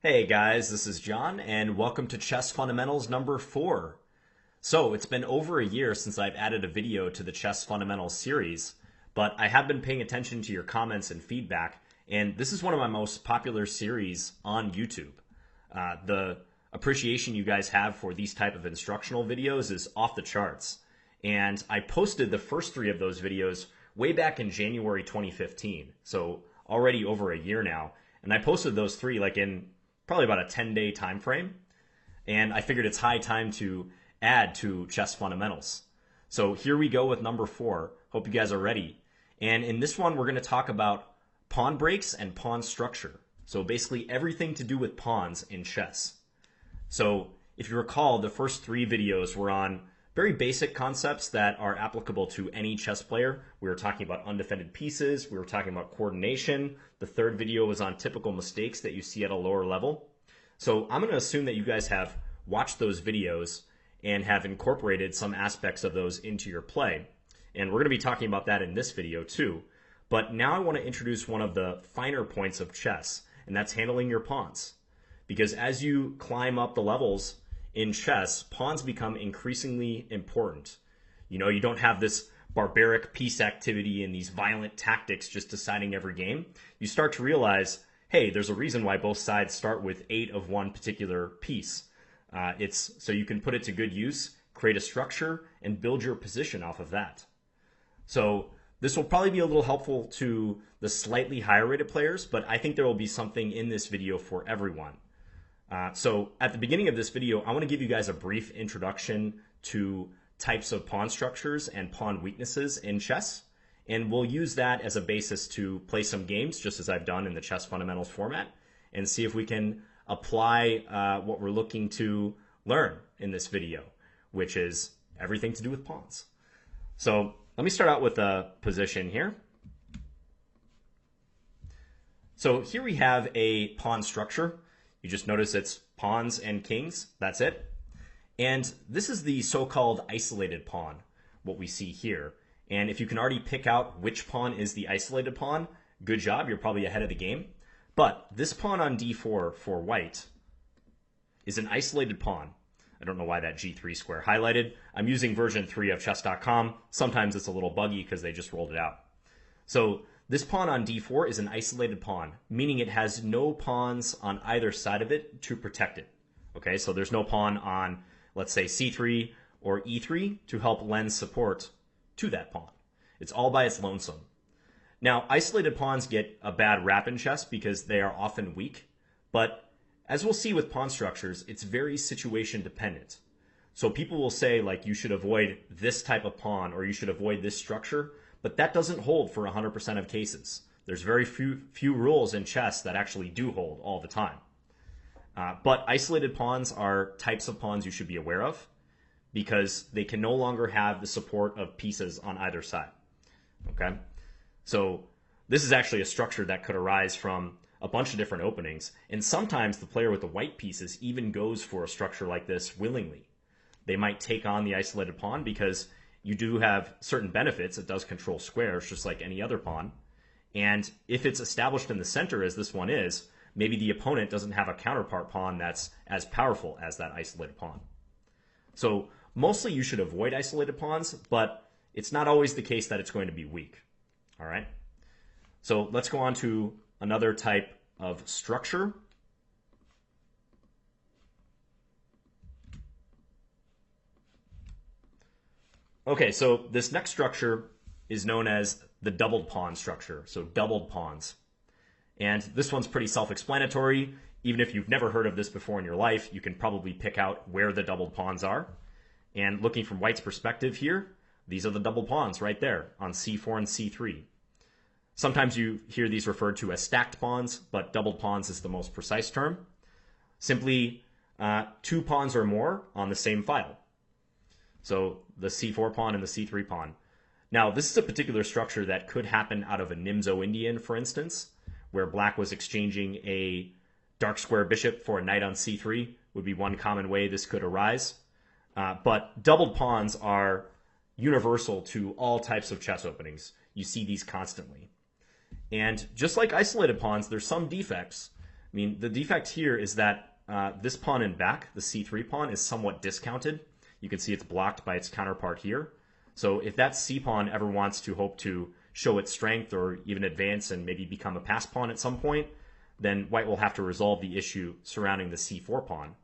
Hey guys, this is John, and welcome to Chess Fundamentals number 4. So, it's been over a year since I've added a video to the Chess Fundamentals series, but I have been paying attention to your comments and feedback, and this is one of my most popular series on YouTube. The appreciation you guys have for these type of instructional videos is off the charts, and I posted the first 3 of those videos way back in January 2015, so already over a year now, and I posted those 3 like in probably about a 10-day time frame, and I figured it's high time to add to Chess Fundamentals. So here we go with number 4. Hope you guys are ready. And in this one, we're going to talk about pawn breaks and pawn structure. So basically everything to do with pawns in chess. So if you recall, the first 3 videos were on very basic concepts that are applicable to any chess player. We were talking about undefended pieces. We were talking about coordination. The 3rd video was on typical mistakes that you see at a lower level. So I'm going to assume that you guys have watched those videos and have incorporated some aspects of those into your play. And we're going to be talking about that in this video too. But now I want to introduce one of the finer points of chess, and that's handling your pawns. Because as you climb up the levels in chess, pawns become increasingly important. You know, you don't have this barbaric piece activity and these violent tactics just deciding every game. You start to realize, hey, there's a reason why both sides start with 8 of one particular piece. It's so you can put it to good use, create a structure, and build your position off of that. So this will probably be a little helpful to the slightly higher rated players, but I think there will be something in this video for everyone. So at the beginning of this video, I want to give you guys a brief introduction to types of pawn structures and pawn weaknesses in chess. And we'll use that as a basis to play some games, just as I've done in the Chess Fundamentals format, and see if we can apply what we're looking to learn in this video, which is everything to do with pawns. So let me start out with a position here. So here we have a pawn structure. You just notice it's pawns and kings, that's it. And this is the so-called isolated pawn, what we see here. And if you can already pick out which pawn is the isolated pawn, good job, you're probably ahead of the game. But this pawn on d4 for white is an isolated pawn. I don't know why that g3 square highlighted. I'm using version 3 of chess.com. Sometimes it's a little buggy because they just rolled it out. So this pawn on d4 is an isolated pawn, meaning it has no pawns on either side of it to protect it. Okay, so there's no pawn on, let's say, c3 or e3 to help lend support to that pawn. It's all by its lonesome. Now, isolated pawns get a bad rap in chess because they are often weak, but as we'll see with pawn structures, it's very situation dependent. So people will say, like, you should avoid this type of pawn or you should avoid this structure, but that doesn't hold for 100% of cases. There's very few rules in chess that actually do hold all the time. But isolated pawns are types of pawns you should be aware of because they can no longer have the support of pieces on either side. Okay? So this is actually a structure that could arise from a bunch of different openings, and sometimes the player with the white pieces even goes for a structure like this willingly. They might take on the isolated pawn because you do have certain benefits. It does control squares just like any other pawn. And if it's established in the center, as this one is, maybe the opponent doesn't have a counterpart pawn that's as powerful as that isolated pawn. So mostly you should avoid isolated pawns, but it's not always the case that it's going to be weak. All right? So let's go on to another type of structure. Okay, so this next structure is known as the doubled pawn structure, so doubled pawns. And this one's pretty self-explanatory. Even if you've never heard of this before in your life, you can probably pick out where the doubled pawns are. And looking from white's perspective here, these are the double pawns right there on c4 and c3. Sometimes you hear these referred to as stacked pawns, but doubled pawns is the most precise term. Simply 2 pawns or more on the same file. So the c4 pawn and the c3 pawn. Now, this is a particular structure that could happen out of a Nimzo-Indian, for instance, where black was exchanging a dark square bishop for a knight on c3 would be one common way this could arise. But doubled pawns are universal to all types of chess openings. You see these constantly. And just like isolated pawns, there's some defects I mean, the defect here is that this pawn in back, the c3 pawn, is somewhat discounted. You can see it's blocked by its counterpart here. So if that c pawn ever wants to hope to show its strength or even advance and maybe become a pass pawn at some point, then white will have to resolve the issue surrounding the c4 pawn.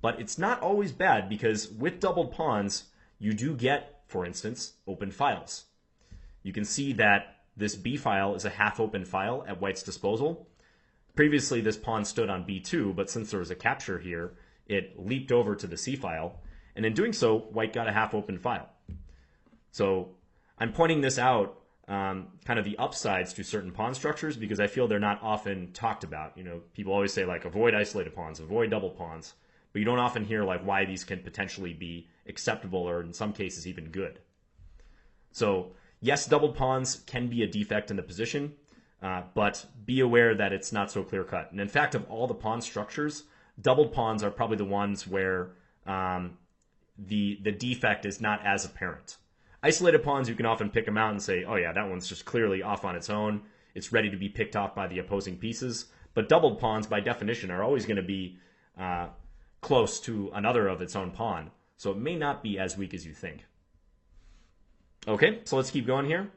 But it's not always bad, because with doubled pawns, you do get, for instance, open files. You can see that this b file is a half-open file at white's disposal. Previously, this pawn stood on b2, but since there was a capture here, it leaped over to the c file, and in doing so, white got a half-open file. So I'm pointing this out, kind of the upsides to certain pawn structures, because I feel they're not often talked about. You know, people always say, like, avoid isolated pawns, avoid double pawns, but you don't often hear like why these can potentially be acceptable or in some cases even good. So yes, doubled pawns can be a defect in the position, but be aware that it's not so clear-cut. And in fact, of all the pawn structures, doubled pawns are probably the ones where the defect is not as apparent. Isolated pawns, you can often pick them out and say, oh yeah, that one's just clearly off on its own. It's ready to be picked off by the opposing pieces. But doubled pawns, by definition, are always going to be close to another of its own pawn. So it may not be as weak as you think. Okay, so let's keep going here.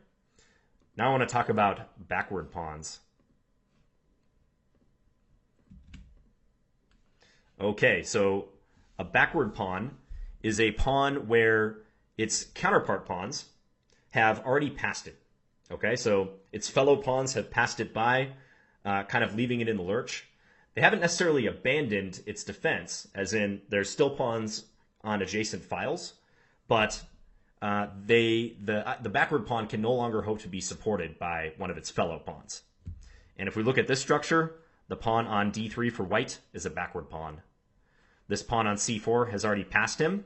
Now I want to talk about backward pawns. Okay, so a backward pawn is a pawn where its counterpart pawns have already passed it. Okay, so its fellow pawns have passed it by, kind of leaving it in the lurch. They haven't necessarily abandoned its defense, as in there's still pawns on adjacent files, but the backward pawn can no longer hope to be supported by one of its fellow pawns. And if we look at this structure, the pawn on d3 for white is a backward pawn. This pawn on c4 has already passed him.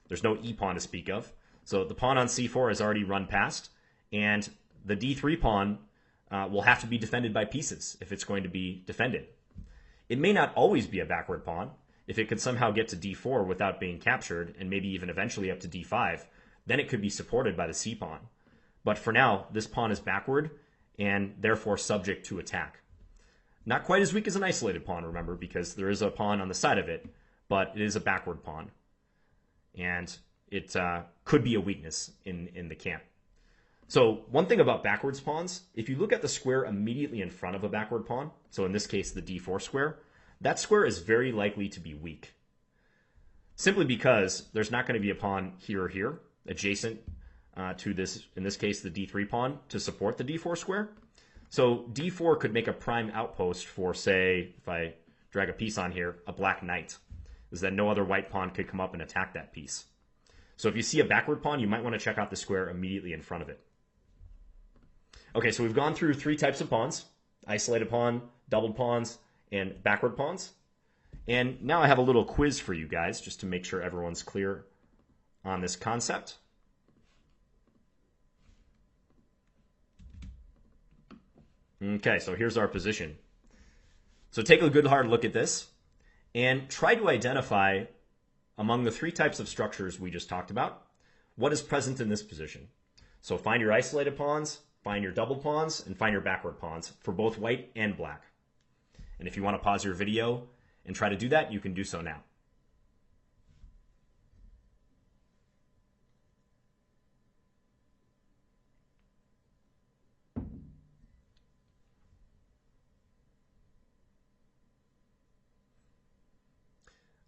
There's no e pawn to speak of. So the pawn on c4 has already run past, and the d3 pawn will have to be defended by pieces if it's going to be defended. It may not always be a backward pawn. If it could somehow get to d4 without being captured, and maybe even eventually up to d5, then it could be supported by the c pawn. But for now, this pawn is backward, and therefore subject to attack. Not quite as weak as an isolated pawn, remember, because there is a pawn on the side of it, but it is a backward pawn. And it could be a weakness in the camp. So one thing about backwards pawns, if you look at the square immediately in front of a backward pawn, so in this case the d4 square, that square is very likely to be weak. Simply because there's not going to be a pawn here or here adjacent to this, in this case the d3 pawn, to support the d4 square. So d4 could make a prime outpost for, say, if I drag a piece on here, a black knight, is that no other white pawn could come up and attack that piece. So if you see a backward pawn, you might want to check out the square immediately in front of it. Okay, so we've gone through three types of pawns: isolated pawn, doubled pawns, and backward pawns. And now I have a little quiz for you guys, just to make sure everyone's clear on this concept. Okay, so here's our position. So take a good hard look at this and try to identify, among the three types of structures we just talked about, what is present in this position. So find your isolated pawns, find your double pawns, and find your backward pawns for both white and black. And if you want to pause your video and try to do that, you can do so now.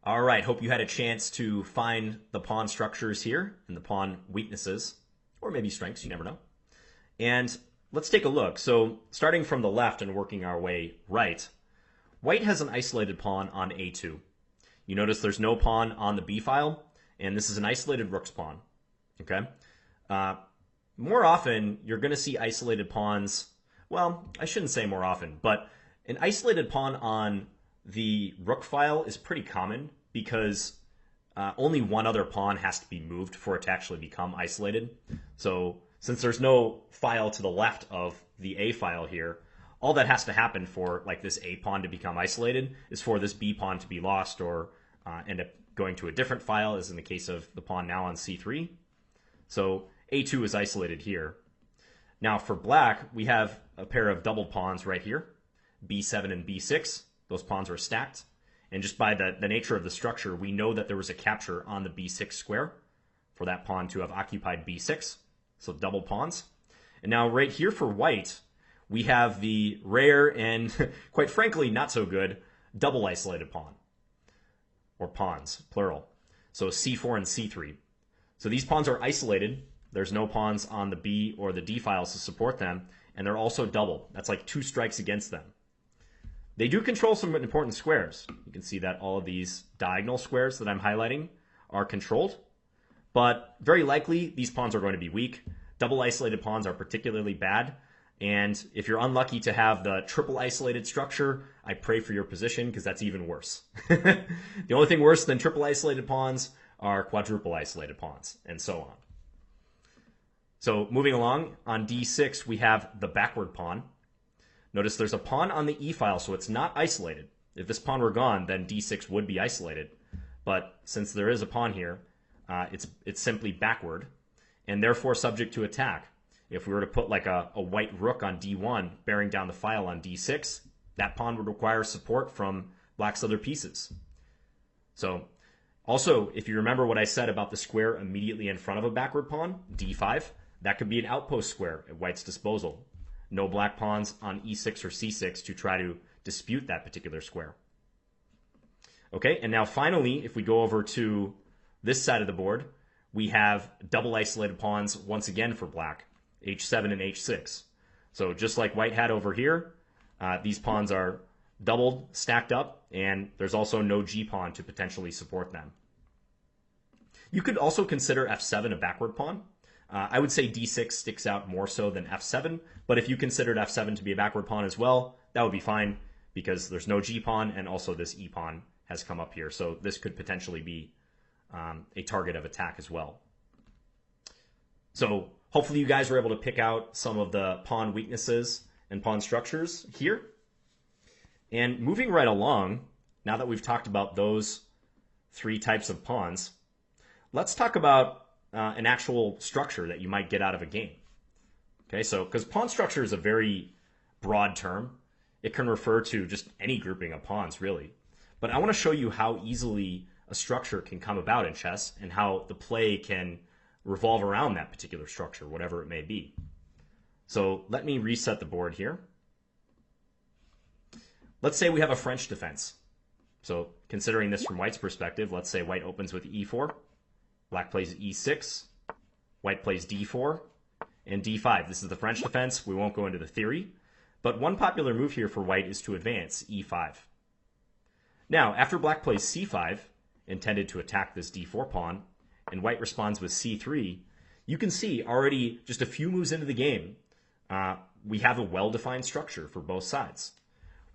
All right, hope you had a chance to find the pawn structures here and the pawn weaknesses, or maybe strengths, you never know. And let's take a look. So starting from the left and working our way right, white has an isolated pawn on a2. You notice there's no pawn on the b file, and this is an isolated rook's pawn. Okay. More often, you're going to see isolated pawns. Well, I shouldn't say more often, but an isolated pawn on the rook file is pretty common because only one other pawn has to be moved for it to actually become isolated. So since there's no file to the left of the a file here, all that has to happen for like this a pawn to become isolated is for this b pawn to be lost or end up going to a different file, as in the case of the pawn now on c3. So a2 is isolated here. Now for black, we have a pair of double pawns right here, b7 and b6. Those pawns are stacked. And just by the nature of the structure, we know that there was a capture on the b6 square for that pawn to have occupied b6. So double pawns. And now right here for white, we have the rare and quite frankly not so good double isolated pawn. Or pawns, plural. So c4 and c3. So these pawns are isolated. There's no pawns on the b or the d files to support them. And they're also double. That's like 2 strikes against them. They do control some important squares. You can see that all of these diagonal squares that I'm highlighting are controlled. But very likely, these pawns are going to be weak. Double isolated pawns are particularly bad. And if you're unlucky to have the triple isolated structure, I pray for your position because that's even worse. The only thing worse than triple isolated pawns are quadruple isolated pawns, and so on. So moving along, on d6, we have the backward pawn. Notice there's a pawn on the e file, so it's not isolated. If this pawn were gone, then d6 would be isolated. But since there is a pawn here, it's simply backward, and therefore subject to attack. If we were to put like a white rook on d1, bearing down the file on d6, that pawn would require support from black's other pieces. So also, if you remember what I said about the square immediately in front of a backward pawn, d5, that could be an outpost square at white's disposal. No black pawns on e6 or c6 to try to dispute that particular square. Okay, and now finally, if we go over to this side of the board, we have double isolated pawns once again for black, h7 and h6. So just like white had over here, these pawns are doubled, stacked up, and there's also no g-pawn to potentially support them. You could also consider f7 a backward pawn. I would say d6 sticks out more so than f7, but if you considered f7 to be a backward pawn as well, that would be fine because there's no g-pawn and also this e-pawn has come up here. So this could potentially be a target of attack as well. So hopefully you guys were able to pick out some of the pawn weaknesses and pawn structures here. And moving right along, now that we've talked about those 3 types of pawns, let's talk about an actual structure that you might get out of a game. Okay, so because pawn structure is a very broad term, it can refer to just any grouping of pawns, really. But I want to show you how easily a structure can come about in chess and how the play can revolve around that particular structure, whatever it may be. So let me reset the board here. Let's say we have a French defense. So considering this from white's perspective, let's say white opens with e4, black plays e6, white plays d4, and d5. This is the French defense. We won't go into the theory. But one popular move here for white is to advance e5. Now, after black plays c5, intended to attack this d4 pawn, and white responds with c3, you can see already just a few moves into the game, we have a well-defined structure for both sides.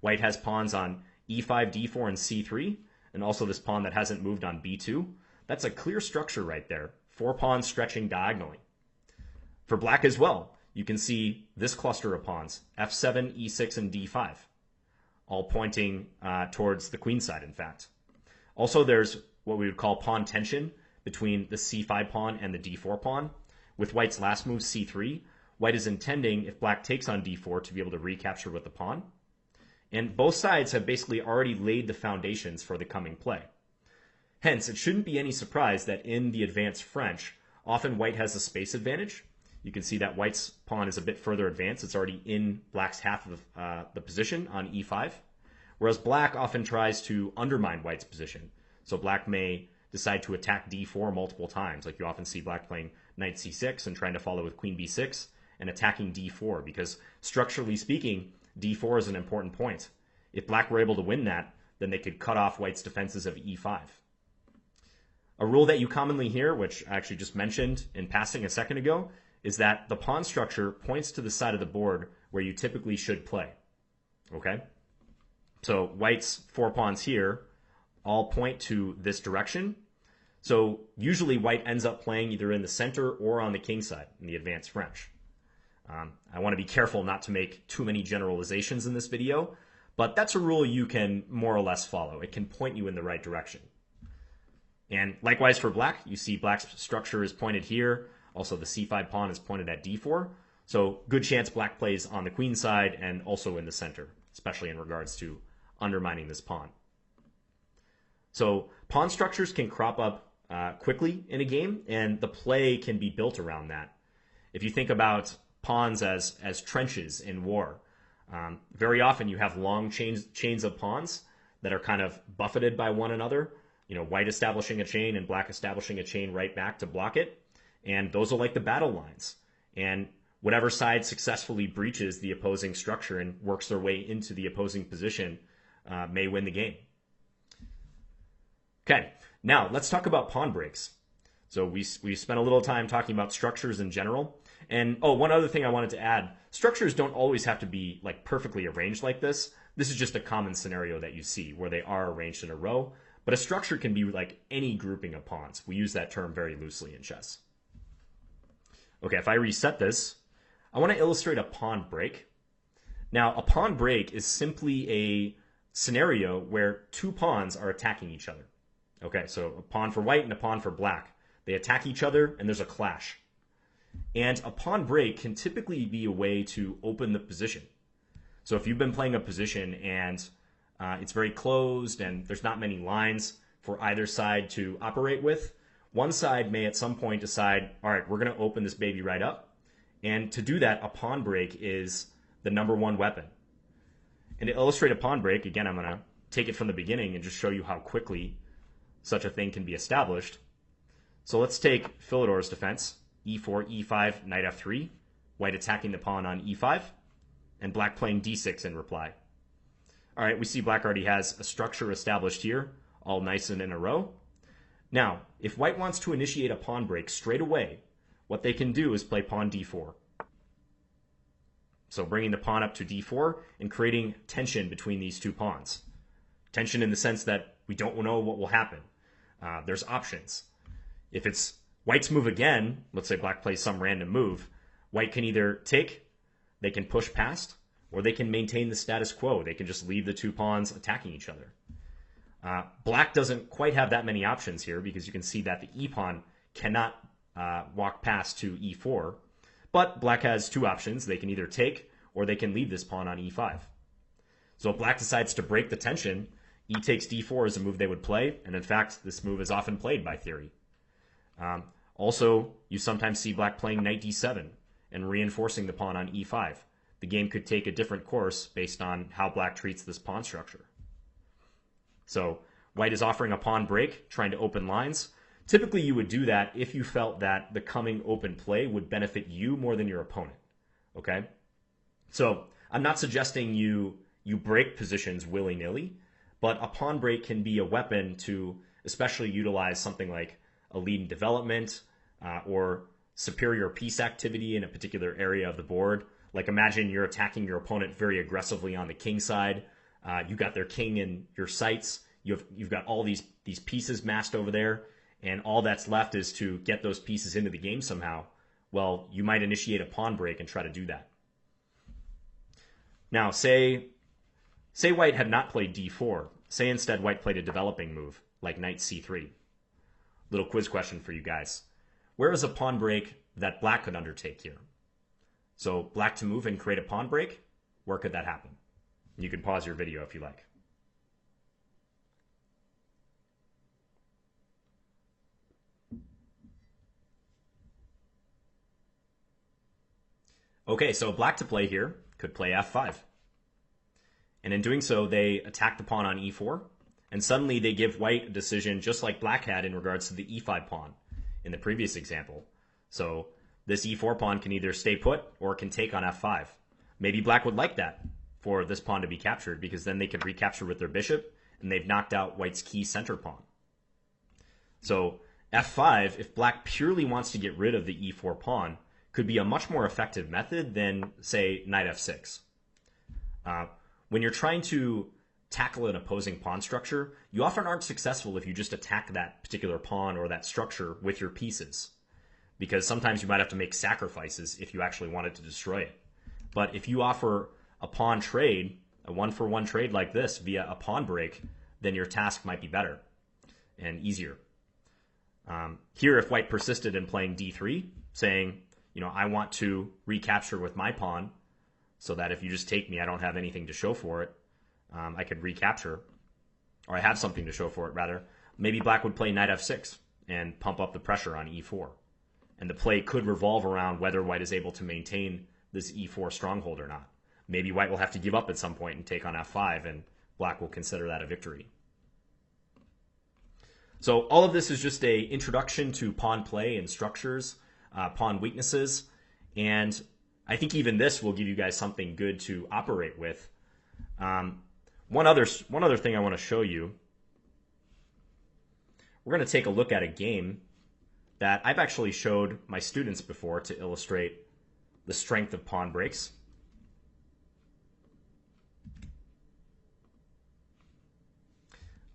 White has pawns on e5, d4, and c3, and also this pawn that hasn't moved on b2. That's a clear structure right there. 4 pawns stretching diagonally. For black as well, you can see this cluster of pawns, f7, e6, and d5, all pointing towards the queen side, in fact. Also, there's what we would call pawn tension between the c5 pawn and the d4 pawn. With white's last move, c3, white is intending, if black takes on d4, to be able to recapture with the pawn. And both sides have basically already laid the foundations for the coming play. Hence, it shouldn't be any surprise that in the advanced French, often white has a space advantage. You can see that white's pawn is a bit further advanced. It's already in black's half of the position on e5, whereas black often tries to undermine white's position. So black may decide to attack d4 multiple times, like you often see black playing knight c6 and trying to follow with queen b6 and attacking d4, because structurally speaking, d4 is an important point. If black were able to win that, then they could cut off white's defenses of e5. A rule that you commonly hear, which I actually just mentioned in passing a second ago, is that the pawn structure points to the side of the board where you typically should play. Okay? So white's 4 pawns here all point to this direction. So usually white ends up playing either in the center or on the king side in the advanced French. I want to be careful not to make too many generalizations in this video, but that's a rule you can more or less follow. It can point you in the right direction. And likewise for black, you see black's structure is pointed here. Also the c5 pawn is pointed at d4. So good chance black plays on the queen side and also in the center, especially in regards to undermining this pawn. So pawn structures can crop up quickly in a game, and the play can be built around that. If you think about pawns as trenches in war, very often you have long chains of pawns that are kind of buffeted by one another. You know, white establishing a chain and black establishing a chain right back to block it. And those are like the battle lines. And whatever side successfully breaches the opposing structure and works their way into the opposing position may win the game. Okay, now let's talk about pawn breaks. So we spent a little time talking about structures in general. And one other thing I wanted to add, structures don't always have to be like perfectly arranged like this. This is just a common scenario that you see where they are arranged in a row. But a structure can be like any grouping of pawns. We use that term very loosely in chess. Okay, if I reset this, I want to illustrate a pawn break. Now, a pawn break is simply a scenario where two pawns are attacking each other. Okay, so a pawn for white and a pawn for black. They attack each other and there's a clash. And a pawn break can typically be a way to open the position. So if you've been playing a position and it's very closed and there's not many lines for either side to operate with, one side may at some point decide, all right, we're going to open this baby right up. And to do that, a pawn break is the number one weapon. And to illustrate a pawn break, again, I'm going to take it from the beginning and just show you how quickly such a thing can be established. So let's take Philidor's defense, e4, e5, knight f3, white attacking the pawn on e5, and black playing d6 in reply. All right, we see black already has a structure established here, all nice and in a row. Now, if white wants to initiate a pawn break straight away, what they can do is play pawn d4. So bringing the pawn up to d4 and creating tension between these two pawns. Tension in the sense that we don't know what will happen. There's options. If it's white's move again, let's say black plays some random move, white can either take, they can push past, or they can maintain the status quo. They can just leave the two pawns attacking each other. Black doesn't quite have that many options here because you can see that the e-pawn cannot walk past to e4. But black has two options. They can either take or they can leave this pawn on e5. So if black decides to break the tension, e takes d4 is a move they would play. And in fact, this move is often played by theory. Also, you sometimes see black playing knight d7 and reinforcing the pawn on e5. The game could take a different course based on how black treats this pawn structure. So white is offering a pawn break, trying to open lines. Typically, you would do that if you felt that the coming open play would benefit you more than your opponent. Okay? So I'm not suggesting you break positions willy-nilly, but a pawn break can be a weapon to especially utilize something like a lead in development or superior piece activity in a particular area of the board. Like imagine you're attacking your opponent very aggressively on the king side. You got their king in your sights. You've got all these pieces massed over there, and all that's left is to get those pieces into the game somehow. Well, you might initiate a pawn break and try to do that. Now, say white had not played d4. Say instead white played a developing move, like knight c3. Little quiz question for you guys. Where is a pawn break that black could undertake here? So black to move and create a pawn break, where could that happen? You can pause your video if you like. Okay, so black to play here could play f5. And in doing so, they attack the pawn on e4, and suddenly they give white a decision just like black had in regards to the e5 pawn in the previous example. So this e4 pawn can either stay put or can take on f5. Maybe black would like that for this pawn to be captured because then they could recapture with their bishop and they've knocked out white's key center pawn. So f5, if black purely wants to get rid of the e4 pawn, could be a much more effective method than, say, knight f6. When you're trying to tackle an opposing pawn structure, you often aren't successful if you just attack that particular pawn or that structure with your pieces, because sometimes you might have to make sacrifices if you actually wanted to destroy it. But if you offer a pawn trade, a one-for-one trade like this via a pawn break, then your task might be better and easier. Here, if white persisted in playing d3, saying, I want to recapture with my pawn so that if you just take me, I don't have anything to show for it, I could recapture, or I have something to show for it, rather. Maybe black would play knight f6 and pump up the pressure on e4. And the play could revolve around whether white is able to maintain this e4 stronghold or not. Maybe white will have to give up at some point and take on f5, and black will consider that a victory. So all of this is just an introduction to pawn play and structures, pawn weaknesses, and I think even this will give you guys something good to operate with. One other thing I want to show you. We're going to take a look at a game that I've actually showed my students before to illustrate the strength of pawn breaks.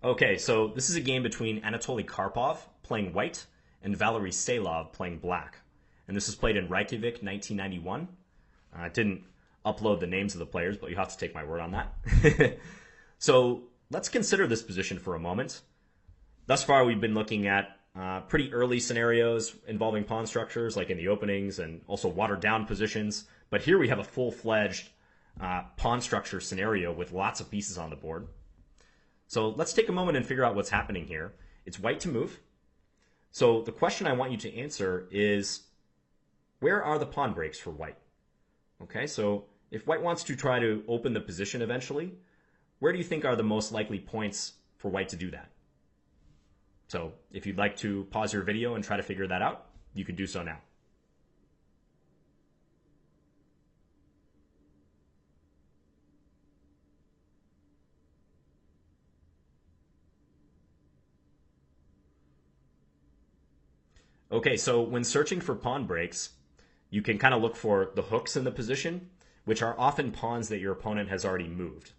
Okay, so this is a game between Anatoly Karpov playing white and Valery Salov playing black. And this was played in Reykjavik, 1991. I didn't upload the names of the players, but you have to take my word on that. So let's consider this position for a moment. Thus far, we've been looking at pretty early scenarios involving pawn structures, like in the openings, and also watered down positions. But here we have a full-fledged pawn structure scenario with lots of pieces on the board. So let's take a moment and figure out what's happening here. It's white to move. So the question I want you to answer is, where are the pawn breaks for white? Okay, so if white wants to try to open the position eventually, where do you think are the most likely points for white to do that? So if you'd like to pause your video and try to figure that out, you could do so now. Okay, so when searching for pawn breaks, you can kind of look for the hooks in the position, which are often pawns that your opponent has already moved.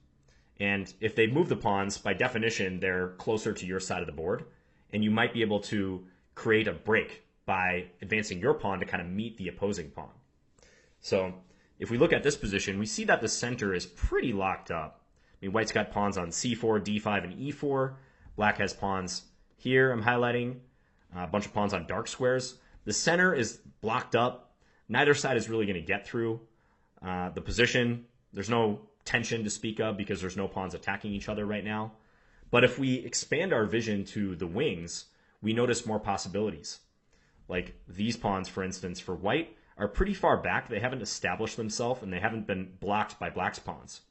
And if they move the pawns, by definition, they're closer to your side of the board, and you might be able to create a break by advancing your pawn to kind of meet the opposing pawn. So if we look at this position, we see that the center is pretty locked up. I mean, white's got pawns on c4, d5, and e4. Black has pawns here, I'm highlighting. A bunch of pawns on dark squares. The center is blocked up. Neither side is really going to get through the position. There's no tension to speak of because there's no pawns attacking each other right now. But if we expand our vision to the wings, we notice more possibilities. Like these pawns, for instance, for white, are pretty far back. They haven't established themselves, and they haven't been blocked by black's pawns.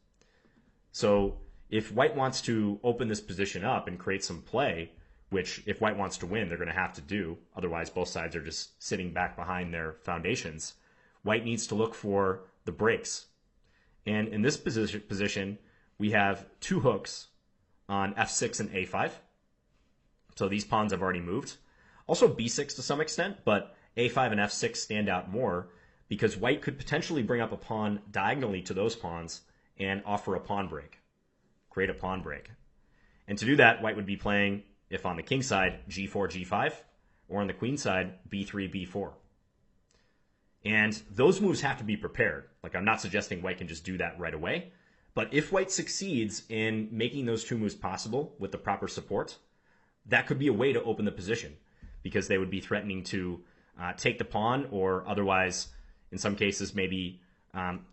So if white wants to open this position up and create some play, which if white wants to win, they're going to have to do. Otherwise, both sides are just sitting back behind their foundations. White needs to look for the breaks. And in this position, we have two hooks on f6 and a5. So these pawns have already moved. Also b6 to some extent, but a5 and f6 stand out more because white could potentially bring up a pawn diagonally to those pawns and offer a pawn break, create a pawn break. And to do that, white would be playing, if on the king side, g4, g5, or on the queen side, b3, b4. And those moves have to be prepared. Like, I'm not suggesting white can just do that right away. But if white succeeds in making those two moves possible with the proper support, that could be a way to open the position because they would be threatening to take the pawn or otherwise, in some cases, maybe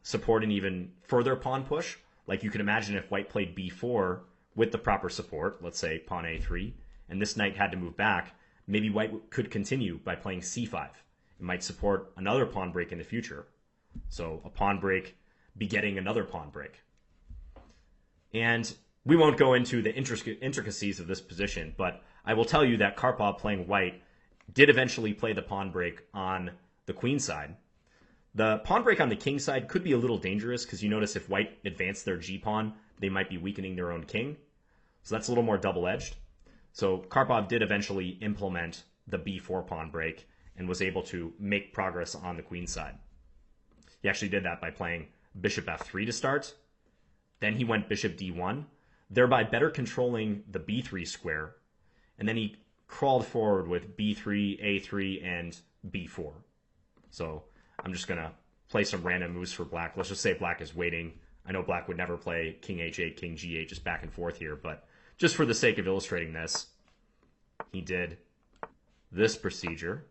support an even further pawn push. Like you can imagine if white played b4 with the proper support, let's say pawn a3, and this knight had to move back, maybe white could continue by playing c5. It might support another pawn break in the future. So a pawn break begetting another pawn break. And we won't go into the intricacies of this position, but I will tell you that Karpov playing white did eventually play the pawn break on the queen side. The pawn break on the king side could be a little dangerous because you notice if white advanced their g-pawn, they might be weakening their own king. So that's a little more double-edged. So Karpov did eventually implement the b4 pawn break and was able to make progress on the queen side. He actually did that by playing bishop f3 to start. Then he went bishop d1, thereby better controlling the b3 square. And then he crawled forward with b3, a3, and b4. So I'm just going to play some random moves for black. Let's just say black is waiting. I know black would never play king h8, king g8, just back and forth here, but just for the sake of illustrating this, he did this procedure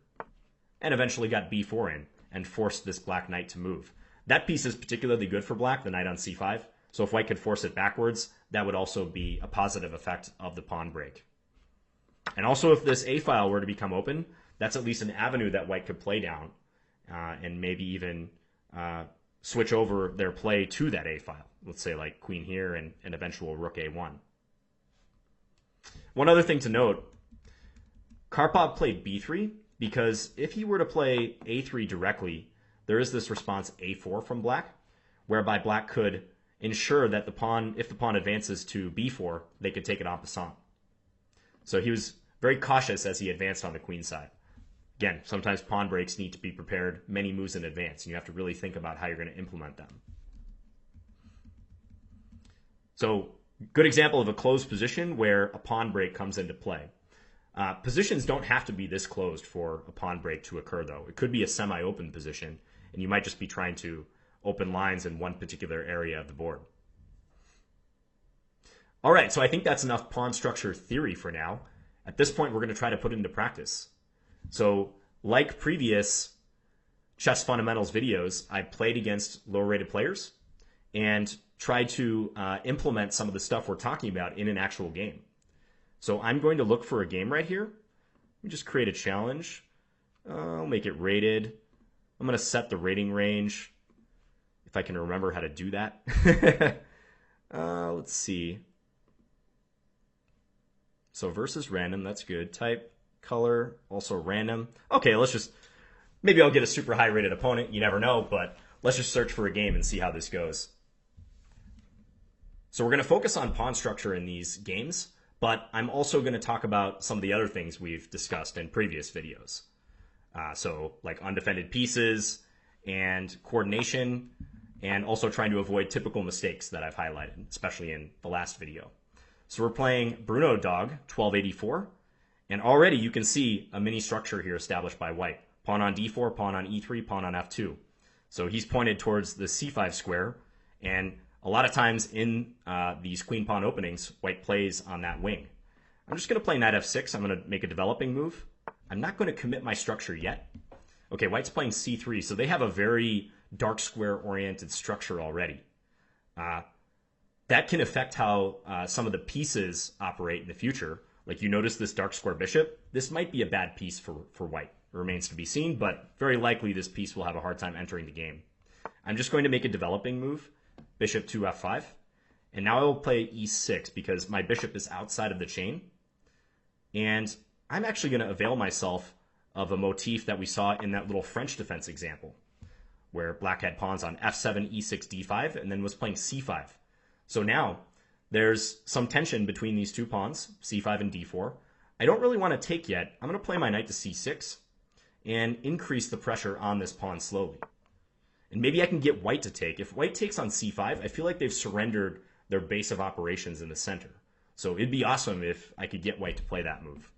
and eventually got b4 in and forced this black knight to move. That piece is particularly good for black, the knight on c5. So if white could force it backwards, that would also be a positive effect of the pawn break. And also, if this a file were to become open, that's at least an avenue that white could play down and maybe even switch over their play to that a file. Let's say like queen here and an eventual rook a1. One other thing to note, Karpov played b3 because if he were to play a3 directly, there is this response a4 from black, whereby black could ensure that the pawn, if the pawn advances to b4, they could take it en passant. So he was very cautious as he advanced on the queen side. Again, sometimes pawn breaks need to be prepared many moves in advance, and you have to really think about how you're going to implement them. So, good example of a closed position where a pawn break comes into play. Positions don't have to be this closed for a pawn break to occur, though. It could be a semi-open position, and you might just be trying to open lines in one particular area of the board. All right, so I think that's enough pawn structure theory for now. At this point, we're going to try to put it into practice. So, like previous chess fundamentals videos, I played against lower-rated players and tried to implement some of the stuff we're talking about in an actual game. So I'm going to look for a game right here. Let me just create a challenge. I'll make it rated. I'm going to set the rating range, if I can remember how to do that. Let's see. So versus random, that's good. Type, color, also random. Okay, let's just, maybe I'll get a super high rated opponent. You never know, but let's just search for a game and see how this goes. So we're going to focus on pawn structure in these games, but I'm also going to talk about some of the other things we've discussed in previous videos. So like undefended pieces and coordination, and also trying to avoid typical mistakes that I've highlighted, especially in the last video. So we're playing Bruno Dog 1284, and already you can see a mini structure here established by white. Pawn on d4, pawn on e3, pawn on f2. So he's pointed towards the c5 square, and a lot of times in these queen pawn openings, white plays on that wing. I'm just going to play knight f6. I'm going to make a developing move. I'm not going to commit my structure yet. Okay, white's playing c3, so they have a very dark square oriented structure already. That can affect how some of the pieces operate in the future. Like you notice this dark square bishop. This might be a bad piece for white. It remains to be seen, but very likely this piece will have a hard time entering the game. I'm just going to make a developing move. Bishop to f5. And now I will play e6 because my bishop is outside of the chain. And I'm actually going to avail myself of a motif that we saw in that little French defense example, where black had pawns on f7, e6, d5, and then was playing c5. So now there's some tension between these two pawns, c5 and d4. I don't really want to take yet. I'm going to play my knight to c6 and increase the pressure on this pawn slowly. And maybe I can get white to take. If white takes on c5, I feel like they've surrendered their base of operations in the center. So it'd be awesome if I could get white to play that move.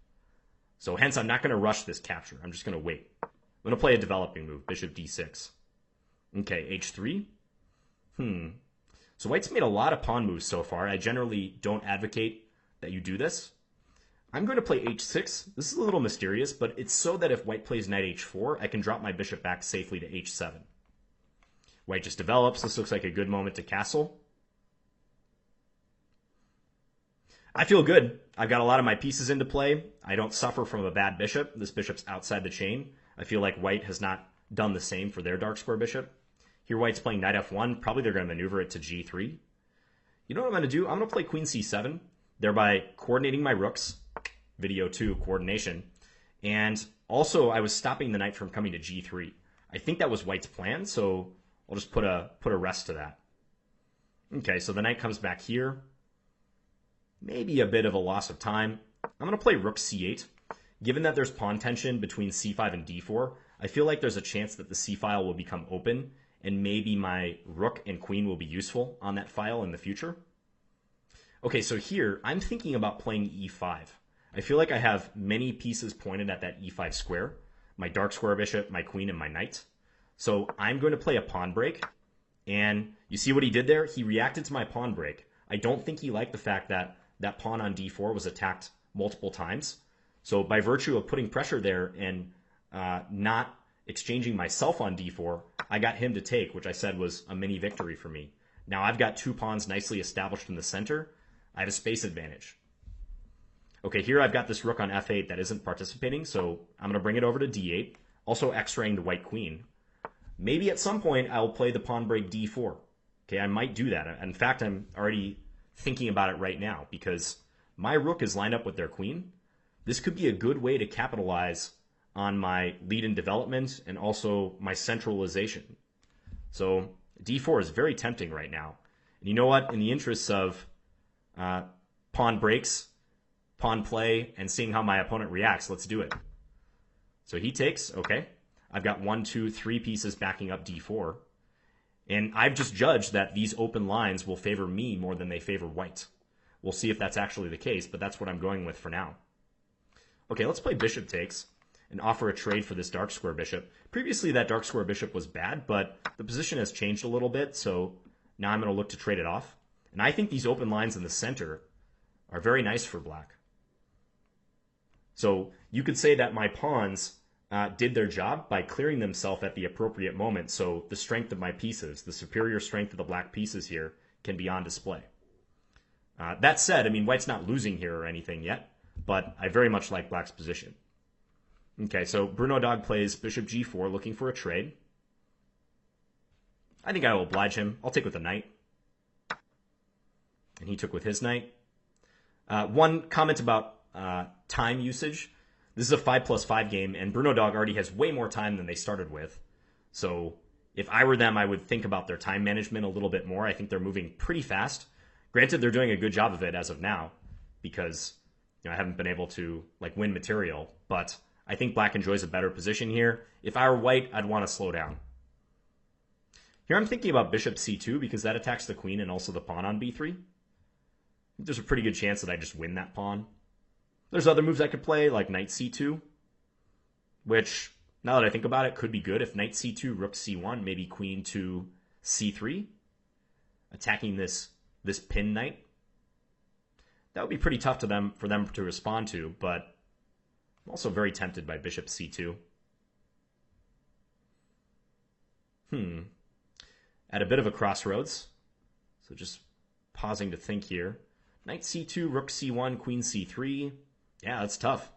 So hence, I'm not going to rush this capture. I'm just going to wait. I'm going to play a developing move, bishop d6. Okay, h3. So white's made a lot of pawn moves so far. I generally don't advocate that you do this. I'm going to play h6. This is a little mysterious, but it's so that if white plays knight h4, I can drop my bishop back safely to h7. White just develops. This looks like a good moment to castle. I feel good. I've got a lot of my pieces into play. I don't suffer from a bad bishop. This bishop's outside the chain. I feel like white has not done the same for their dark square bishop. Here white's playing knight f1. Probably they're going to maneuver it to g3. You know what I'm going to do? I'm going to play queen c7, thereby coordinating my rooks. Video 2, coordination. And also, I was stopping the knight from coming to g3. I think that was white's plan, so I'll just put a rest to that. Okay, so the knight comes back here. Maybe a bit of a loss of time. I'm going to play rook c8. Given that there's pawn tension between c5 and d4, I feel like there's a chance that the c file will become open, and maybe my rook and queen will be useful on that file in the future. Okay, so here, I'm thinking about playing e5. I feel like I have many pieces pointed at that e5 square. My dark square bishop, my queen, and my knight. So I'm going to play a pawn break. And you see what he did there? He reacted to my pawn break. I don't think he liked the fact that that pawn on d4 was attacked multiple times. So by virtue of putting pressure there and not exchanging myself on d4, I got him to take, which I said was a mini victory for me. Now I've got two pawns nicely established in the center. I have a space advantage. Okay, here I've got this rook on f8 that isn't participating, so I'm going to bring it over to d8, also x-raying the white queen. Maybe at some point I'll play the pawn break d4. Okay, I might do that. In fact, I'm already thinking about it right now because my rook is lined up with their queen. This could be a good way to capitalize on my lead in development and also my centralization. So d4 is very tempting right now. And you know what? In the interests of pawn breaks, pawn play, and seeing how my opponent reacts, let's do it. So he takes, okay. I've got 1, 2, 3 pieces backing up d4. And I've just judged that these open lines will favor me more than they favor white. We'll see if that's actually the case, but that's what I'm going with for now. Okay, let's play bishop takes and offer a trade for this dark square bishop. Previously, that dark square bishop was bad, but the position has changed a little bit, so now I'm going to look to trade it off. And I think these open lines in the center are very nice for black. So you could say that my pawns did their job by clearing themselves at the appropriate moment, so the strength of my pieces, the superior strength of the black pieces here, can be on display. That said, I mean, white's not losing here or anything yet, but I very much like black's position. Okay, so Bruno Dog plays bishop g4, looking for a trade. I think I will oblige him. I'll take with the knight. And he took with his knight. One comment about time usage. This is a 5+5 game, and Bruno Dog already has way more time than they started with. So if I were them, I would think about their time management a little bit more. I think they're moving pretty fast. Granted, they're doing a good job of it as of now, because I haven't been able to win material, but I think black enjoys a better position here. If I were white, I'd want to slow down. Here I'm thinking about bishop c2 because that attacks the queen and also the pawn on b3. There's a pretty good chance that I just win that pawn. There's other moves I could play, like knight c2, which, now that I think about it, could be good. If knight c2, rook c1, maybe queen to c3, attacking this pin knight. That would be pretty tough for them to respond to, but I'm also very tempted by bishop c2. At a bit of a crossroads, so just pausing to think here. Knight c2, rook c1, queen c3. Yeah, that's tough.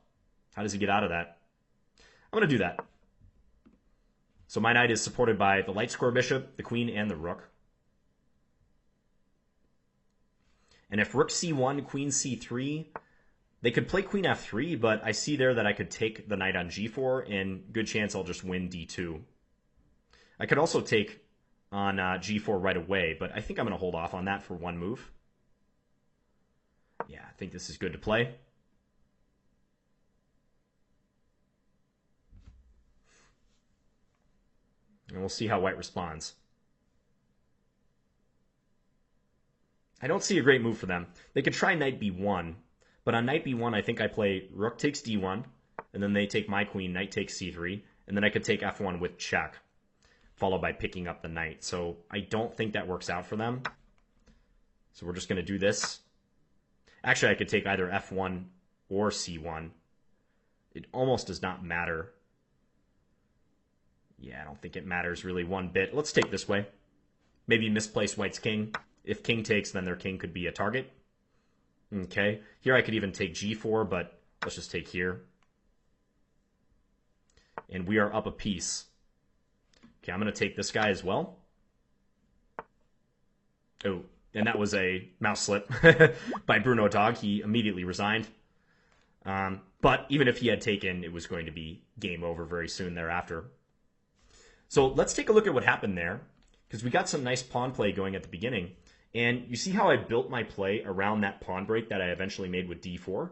How does he get out of that? I'm going to do that. So my knight is supported by the light square bishop, the queen, and the rook. And if rook c1, queen c3, they could play queen f3, but I see there that I could take the knight on g4, and good chance I'll just win d2. I could also take on g4 right away, but I think I'm going to hold off on that for one move. Yeah, I think this is good to play. And we'll see how white responds. I don't see a great move for them. They could try knight b1, but on knight b1, I think I play rook takes d1, and then they take my queen, knight takes c3, and then I could take f1 with check, followed by picking up the knight. So I don't think that works out for them. So we're just going to do this. Actually, I could take either f1 or c1. It almost does not matter. Yeah, I don't think it matters really one bit. Let's take this way. Maybe misplace white's king. If king takes, then their king could be a target. Okay, here I could even take g4, but let's just take here. And we are up a piece. Okay, I'm going to take this guy as well. Oh, and that was a mouse slip by Bruno Dog. He immediately resigned. But even if he had taken, it was going to be game over very soon thereafter. So let's take a look at what happened there, because we got some nice pawn play going at the beginning. And you see how I built my play around that pawn break that I eventually made with d4?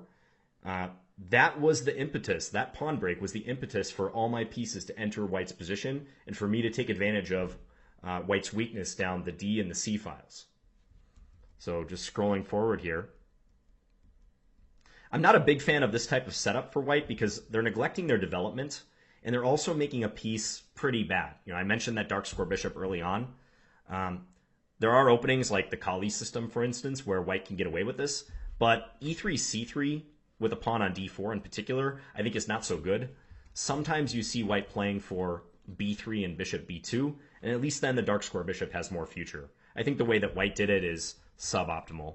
That was the impetus. That pawn break was the impetus for all my pieces to enter white's position and for me to take advantage of white's weakness down the d and the c files. So just scrolling forward here. I'm not a big fan of this type of setup for white because they're neglecting their development and they're also making a piece pretty bad. I mentioned that dark square bishop early on. There are openings like the Kali system, for instance, where white can get away with this, but e3, c3 with a pawn on d4 in particular, I think is not so good. Sometimes you see white playing for b3 and bishop b2, and at least then the dark square bishop has more future. I think the way that white did it is suboptimal.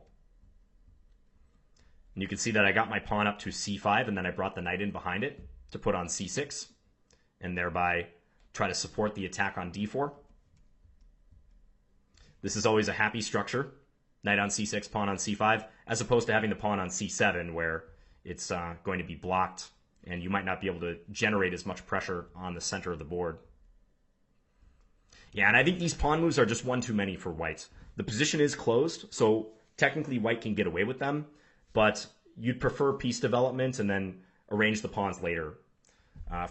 And you can see that I got my pawn up to c5, and then I brought the knight in behind it to put on c6, and thereby try to support the attack on d4. This is always a happy structure, knight on c6, pawn on c5, as opposed to having the pawn on c7, where it's going to be blocked, and you might not be able to generate as much pressure on the center of the board. Yeah, and I think these pawn moves are just one too many for white. The position is closed, so technically white can get away with them, but you'd prefer piece development and then arrange the pawns later.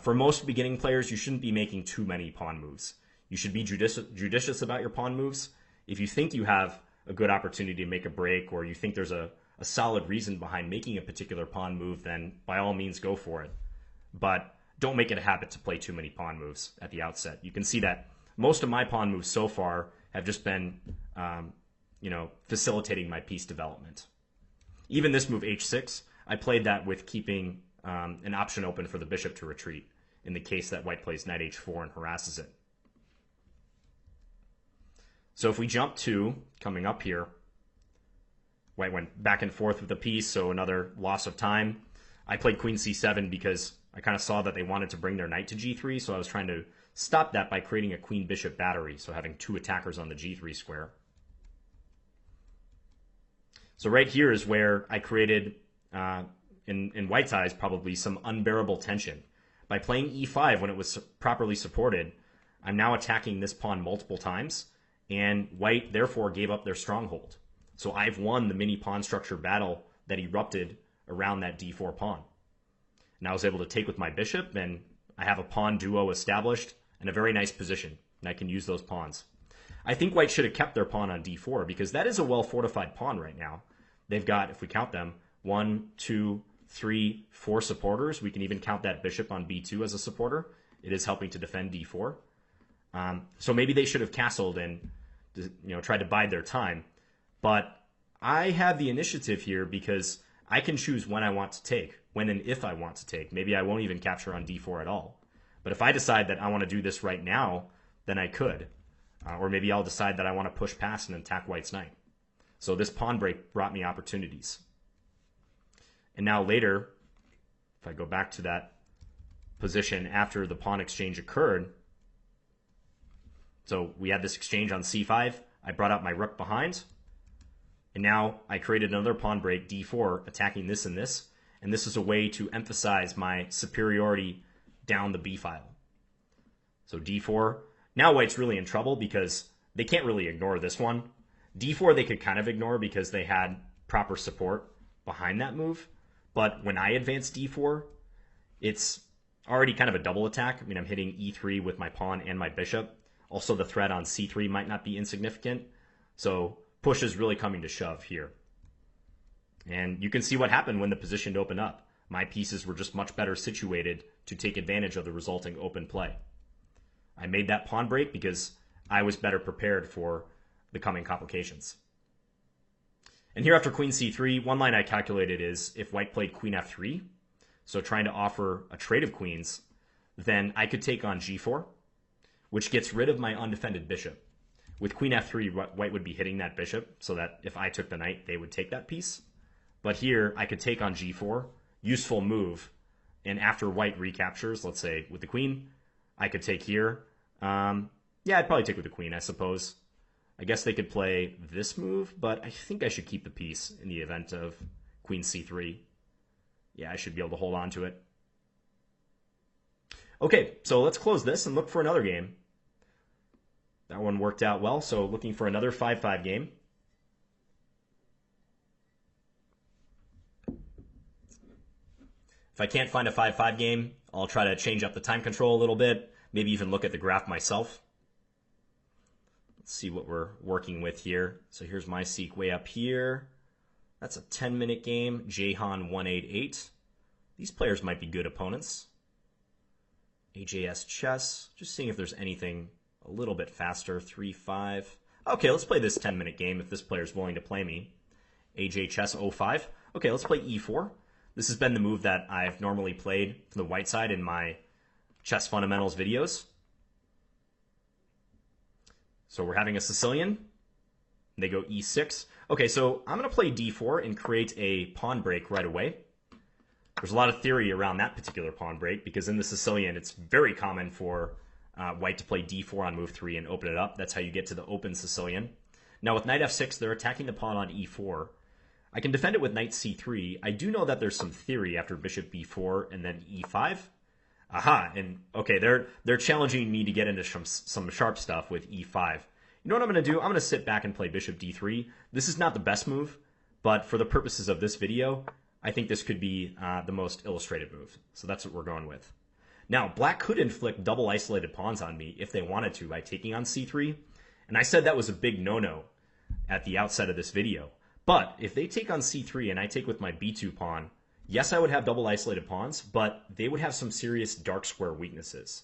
For most beginning players, you shouldn't be making too many pawn moves. You should be judicious about your pawn moves. If you think you have a good opportunity to make a break, or you think there's a solid reason behind making a particular pawn move, then by all means go for it. But don't make it a habit to play too many pawn moves at the outset. You can see that most of my pawn moves so far have just been facilitating my piece development. Even this move, h6, I played that with keeping an option open for the bishop to retreat in the case that white plays knight h4 and harasses it. So if we jump to, coming up here, white went back and forth with the piece, so another loss of time. I played queen c7 because I kind of saw that they wanted to bring their knight to g3, so I was trying to stop that by creating a queen-bishop battery, so having two attackers on the g3 square. So right here is where I created, in white's eyes, probably some unbearable tension. By playing e5 when it was properly supported, I'm now attacking this pawn multiple times, and white therefore gave up their stronghold. So I've won the mini pawn structure battle that erupted around that d4 pawn. And I was able to take with my bishop, and I have a pawn duo established and a very nice position, and I can use those pawns. I think white should have kept their pawn on d4 because that is a well-fortified pawn right now. They've got, if we count them, 1, 2, 3, 4 supporters. We can even count that bishop on b2 as a supporter. It is helping to defend d4. So maybe they should have castled and tried to bide their time. But I have the initiative here because I can choose when I want to take, when and if I want to take. Maybe I won't even capture on d4 at all. But if I decide that I want to do this right now, then I could. Or maybe I'll decide that I want to push past and attack white's knight. So this pawn break brought me opportunities. And now later, if I go back to that position after the pawn exchange occurred, so we had this exchange on c5, I brought out my rook behind, and now I created another pawn break, d4, attacking this, and this is a way to emphasize my superiority down the b file. So d4, now white's really in trouble because they can't really ignore this one. d4 they could kind of ignore because they had proper support behind that move, but when I advance d4, it's already kind of a double attack. I mean, I'm hitting e3 with my pawn and my bishop. Also, the threat on c3 might not be insignificant. So push is really coming to shove here. And you can see what happened when the position opened up. My pieces were just much better situated to take advantage of the resulting open play. I made that pawn break because I was better prepared for the coming complications. And here after queen c3, one line I calculated is if white played queen f3, so trying to offer a trade of queens, then I could take on g4, which gets rid of my undefended bishop. With queen f3, white would be hitting that bishop, so that if I took the knight, they would take that piece. But here, I could take on g4, useful move, and after white recaptures, let's say with the queen, I could take here. Yeah, I'd probably take with the queen, I suppose. I guess they could play this move, but I think I should keep the piece in the event of queen c3. Yeah, I should be able to hold on to it. Okay, so let's close this and look for another game. That one worked out well, so looking for another 5-5 game. If I can't find a 5-5 game, I'll try to change up the time control a little bit, maybe even look at the graph myself. Let's see what we're working with here. So here's my seek way up here. That's a 10-minute game, Jahan 188. These players might be good opponents. AJS Chess, just seeing if there's anything a little bit faster, 3-5. Okay, let's play this 10-minute game if this player's willing to play me. AJ Chess 05. Okay, let's play e4. This has been the move that I've normally played from the white side in my chess fundamentals videos. So we're having a Sicilian. They go e6. Okay, so I'm going to play d4 and create a pawn break right away. There's a lot of theory around that particular pawn break because in the Sicilian, it's very common for white to play d4 on move 3 and open it up. That's how you get to the open Sicilian. Now with knight f6, they're attacking the pawn on e4. I can defend it with knight c3. I do know that there's some theory after bishop b4 and then e5. Aha, and okay, they're challenging me to get into some sharp stuff with e5. You know what I'm going to do? I'm going to sit back and play bishop d3. This is not the best move, but for the purposes of this video, I think this could be the most illustrated move. So that's what we're going with. Now, black could inflict double isolated pawns on me if they wanted to by taking on c3. And I said that was a big no-no at the outset of this video. But if they take on c3 and I take with my b2 pawn, yes, I would have double isolated pawns, but they would have some serious dark square weaknesses.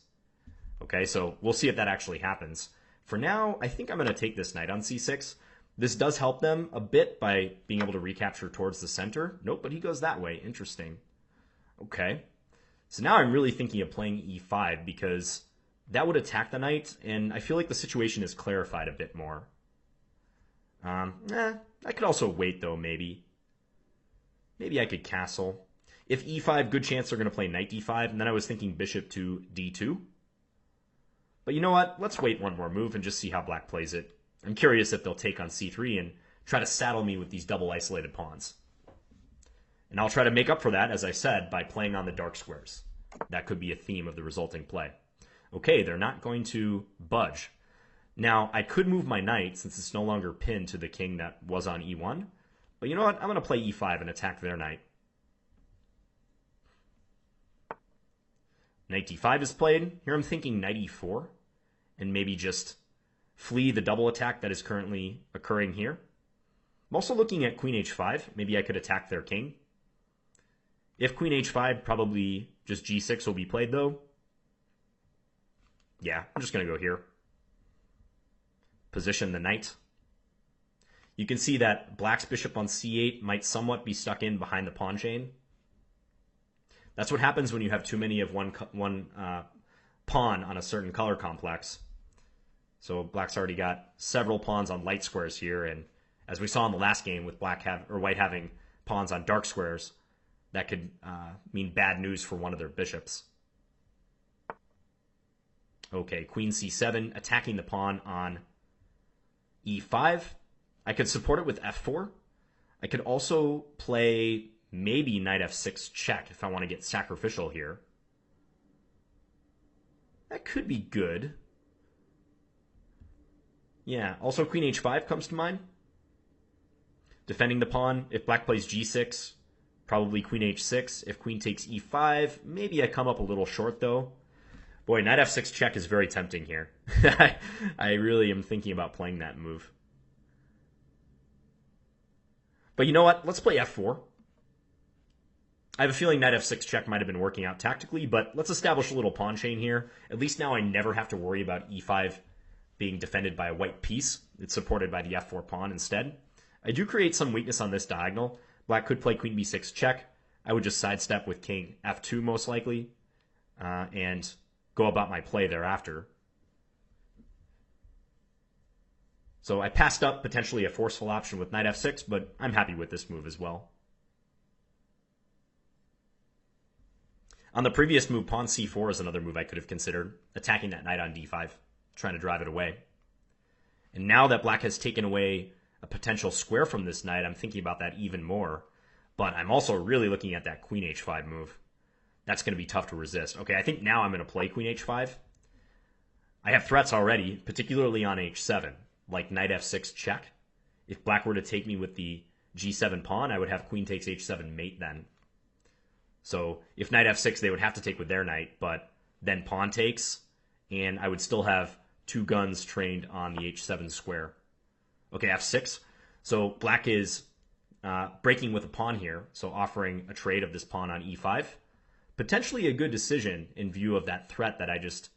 Okay, so we'll see if that actually happens. For now, I think I'm going to take this knight on c6. This does help them a bit by being able to recapture towards the center. Nope, but he goes that way. Interesting. Okay. So now I'm really thinking of playing e5 because that would attack the knight, and I feel like the situation is clarified a bit more. I could also wait, though, maybe. Maybe I could castle. If e5, good chance they're going to play knight d5, and then I was thinking bishop to d2. But you know what? Let's wait one more move and just see how black plays it. I'm curious if they'll take on c3 and try to saddle me with these double isolated pawns. And I'll try to make up for that, as I said, by playing on the dark squares. That could be a theme of the resulting play. Okay, they're not going to budge. Now, I could move my knight since it's no longer pinned to the king that was on e1. But you know what? I'm going to play e5 and attack their knight. Knight d5 is played. Here I'm thinking knight e4 and maybe just flee the double attack that is currently occurring here. I'm also looking at queen h5. Maybe I could attack their king. If queen h5, probably just g6 will be played, though. Yeah, I'm just going to go here. Position the knight. You can see that black's bishop on c8 might somewhat be stuck in behind the pawn chain. That's what happens when you have too many of one pawn on a certain color complex. So black's already got several pawns on light squares here, and as we saw in the last game with white having pawns on dark squares, that could mean bad news for one of their bishops. Okay, queen c7, attacking the pawn on e5. I could support it with f4. I could also play maybe knight f6 check if I want to get sacrificial here. That could be good. Yeah, also queen h5 comes to mind. Defending the pawn. If black plays g6, probably queen h6. If queen takes e5, maybe I come up a little short, though. Boy, knight f6 check is very tempting here. I really am thinking about playing that move. But you know what? Let's play f4. I have a feeling knight f6 check might have been working out tactically, but let's establish a little pawn chain here. At least now I never have to worry about e5 being defended by a white piece. It's supported by the f4 pawn instead. I do create some weakness on this diagonal. Black could play queen b6 check. I would just sidestep with king f2 most likely, and go about my play thereafter. So I passed up potentially a forceful option with knight f6, but I'm happy with this move as well. On the previous move, pawn c4 is another move I could have considered, attacking that knight on d5, trying to drive it away. And now that black has taken away a potential square from this knight, I'm thinking about that even more. But I'm also really looking at that queen h5 move. That's going to be tough to resist. Okay, I think now I'm going to play queen h5. I have threats already, particularly on h7, like knight f6 check. If black were to take me with the g7 pawn, I would have queen takes h7 mate then. So if knight f6, they would have to take with their knight, but then pawn takes, and I would still have two guns trained on the h7 square. Okay, f6. So black is breaking with a pawn here, so offering a trade of this pawn on e5. Potentially a good decision in view of that threat that I just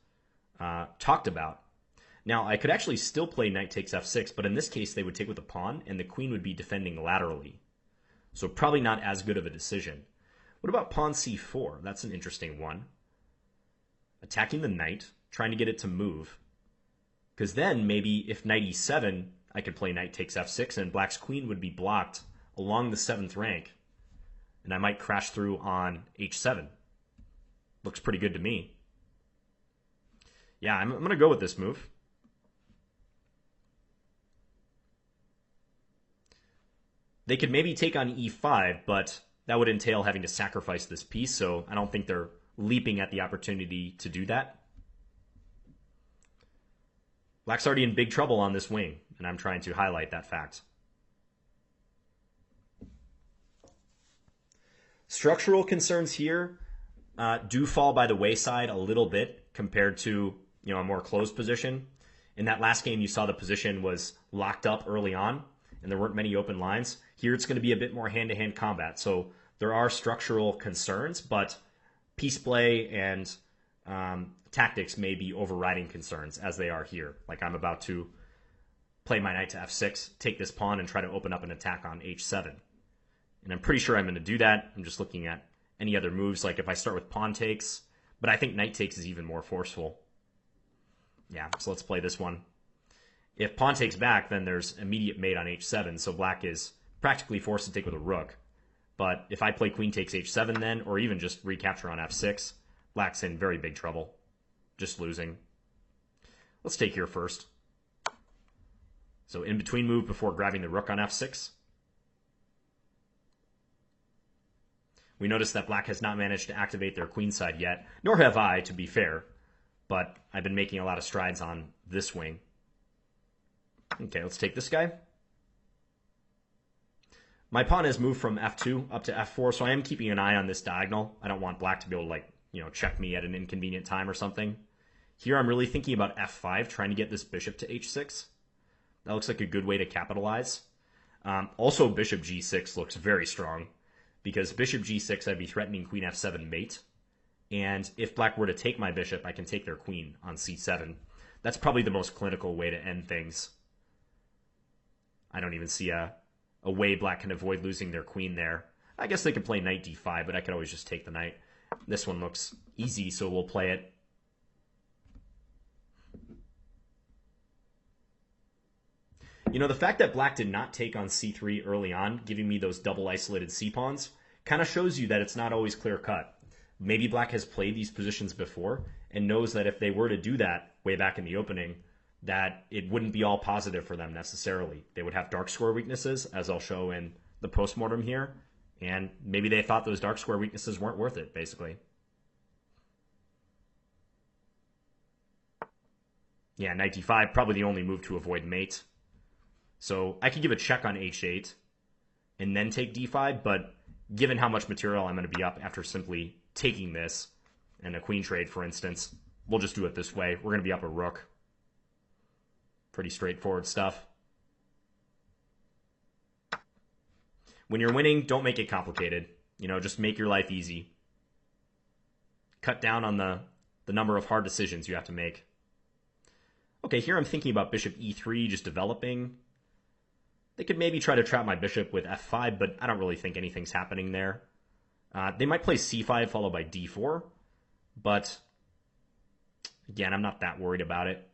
talked about. Now, I could actually still play knight takes f6, but in this case, they would take with a pawn, and the queen would be defending laterally. So probably not as good of a decision. What about pawn c4? That's an interesting one. Attacking the knight, trying to get it to move. Because then maybe if knight e7, I could play knight takes f6, and black's queen would be blocked along the 7th rank, and I might crash through on h7. Looks pretty good to me. Yeah, I'm going to go with this move. They could maybe take on e5, but that would entail having to sacrifice this piece, so I don't think they're leaping at the opportunity to do that. Black's already in big trouble on this wing, and I'm trying to highlight that fact. Structural concerns here do fall by the wayside a little bit compared to a more closed position. In that last game, you saw the position was locked up early on, and there weren't many open lines. Here, it's going to be a bit more hand-to-hand combat, so there are structural concerns, but piece play and tactics may be overriding concerns, as they are here. Like, I'm about to play my knight to f6, take this pawn, and try to open up an attack on h7. And I'm pretty sure I'm going to do that. I'm just looking at any other moves, like if I start with pawn takes, but I think knight takes is even more forceful. Yeah, so let's play this one. If pawn takes back, then there's immediate mate on h7, so black is practically forced to take with a rook. But if I play queen takes h7 then, or even just recapture on f6, black's in very big trouble. Just losing. Let's take here first. So in between move before grabbing the rook on f6. We notice that black has not managed to activate their queenside yet, nor have I, to be fair, but I've been making a lot of strides on this wing. Okay, let's take this guy. My pawn has moved from f2 up to f4, so I am keeping an eye on this diagonal. I don't want black to be able to, check me at an inconvenient time or something. Here I'm really thinking about f5, trying to get this bishop to h6. That looks like a good way to capitalize. Also, bishop g6 looks very strong, because bishop g6, I'd be threatening queen f7 mate. And if black were to take my bishop, I can take their queen on c7. That's probably the most clinical way to end things. I don't even see a way black can avoid losing their queen there. I guess they could play knight d5, but I could always just take the knight. This one looks easy, so we'll play it. The fact that black did not take on c3 early on, giving me those double isolated c-pawns, kind of shows you that it's not always clear-cut. Maybe black has played these positions before and knows that if they were to do that way back in the opening, that it wouldn't be all positive for them necessarily. They would have dark square weaknesses, as I'll show in the postmortem here, and maybe they thought those dark square weaknesses weren't worth it, basically. Yeah, knight d5, probably the only move to avoid mate. So I could give a check on h8 and then take d5, but given how much material I'm going to be up after simply taking this and a queen trade, for instance, we'll just do it this way. We're going to be up a rook. Pretty straightforward stuff. When you're winning, don't make it complicated. Just make your life easy. Cut down on the number of hard decisions you have to make. Okay, here I'm thinking about bishop e3 just developing. They could maybe try to trap my bishop with f5, but I don't really think anything's happening there. They might play c5 followed by d4, but again, I'm not that worried about it.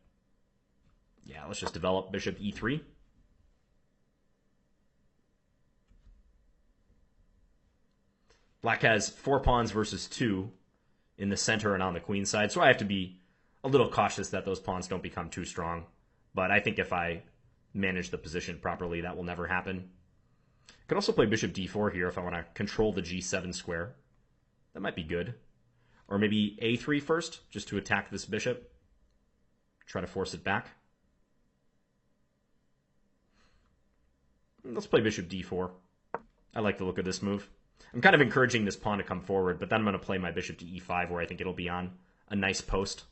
Yeah, let's just develop bishop e3. Black has 4 pawns versus 2 in the center and on the queen side, so I have to be a little cautious that those pawns don't become too strong. But I think if I manage the position properly, that will never happen. I could also play bishop d4 here if I want to control the g7 square. That might be good. Or maybe a3 first, just to attack this bishop. Try to force it back. Let's play bishop d4. I like the look of this move. I'm kind of encouraging this pawn to come forward, but then I'm going to play my bishop to e5, where I think it'll be on a nice post.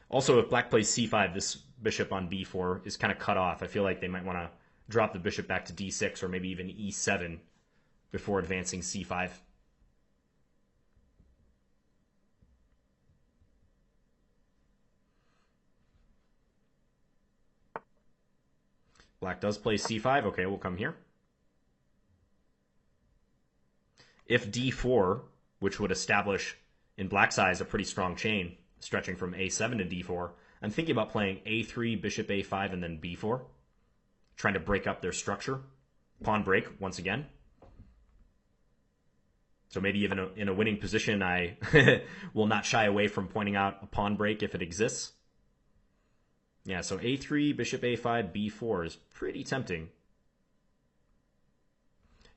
Also, if black plays c5, this bishop on b4 is kind of cut off. I feel like they might want to drop the bishop back to d6 or maybe even e7 before advancing c5. Black does play c5. Okay, we'll come here. If d4, which would establish in black's eyes a pretty strong chain, stretching from a7 to d4. I'm thinking about playing a3, bishop a5, and then b4, trying to break up their structure. Pawn break, once again. So maybe even in a winning position, I will not shy away from pointing out a pawn break if it exists. Yeah, so a3, bishop a5, b4 is pretty tempting.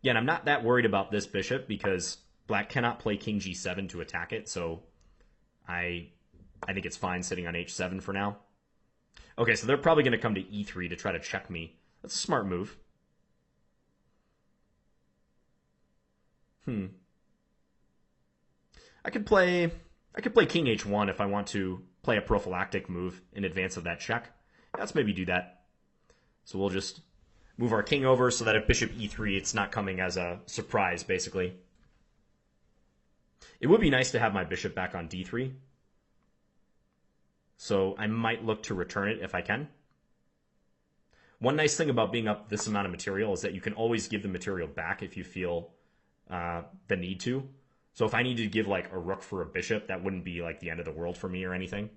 Again, I'm not that worried about this bishop because black cannot play king g7 to attack it, so I think it's fine sitting on h7 for now. Okay, so they're probably going to come to e3 to try to check me. That's a smart move. I could play king h1 if I want to play a prophylactic move in advance of that check. Let's maybe do that. So we'll just move our king over so that if bishop e3, it's not coming as a surprise, basically. It would be nice to have my bishop back on d3. So I might look to return it if I can. One nice thing about being up this amount of material is that you can always give the material back if you feel the need to. So if I needed to give like a rook for a bishop, that wouldn't be like the end of the world for me or anything.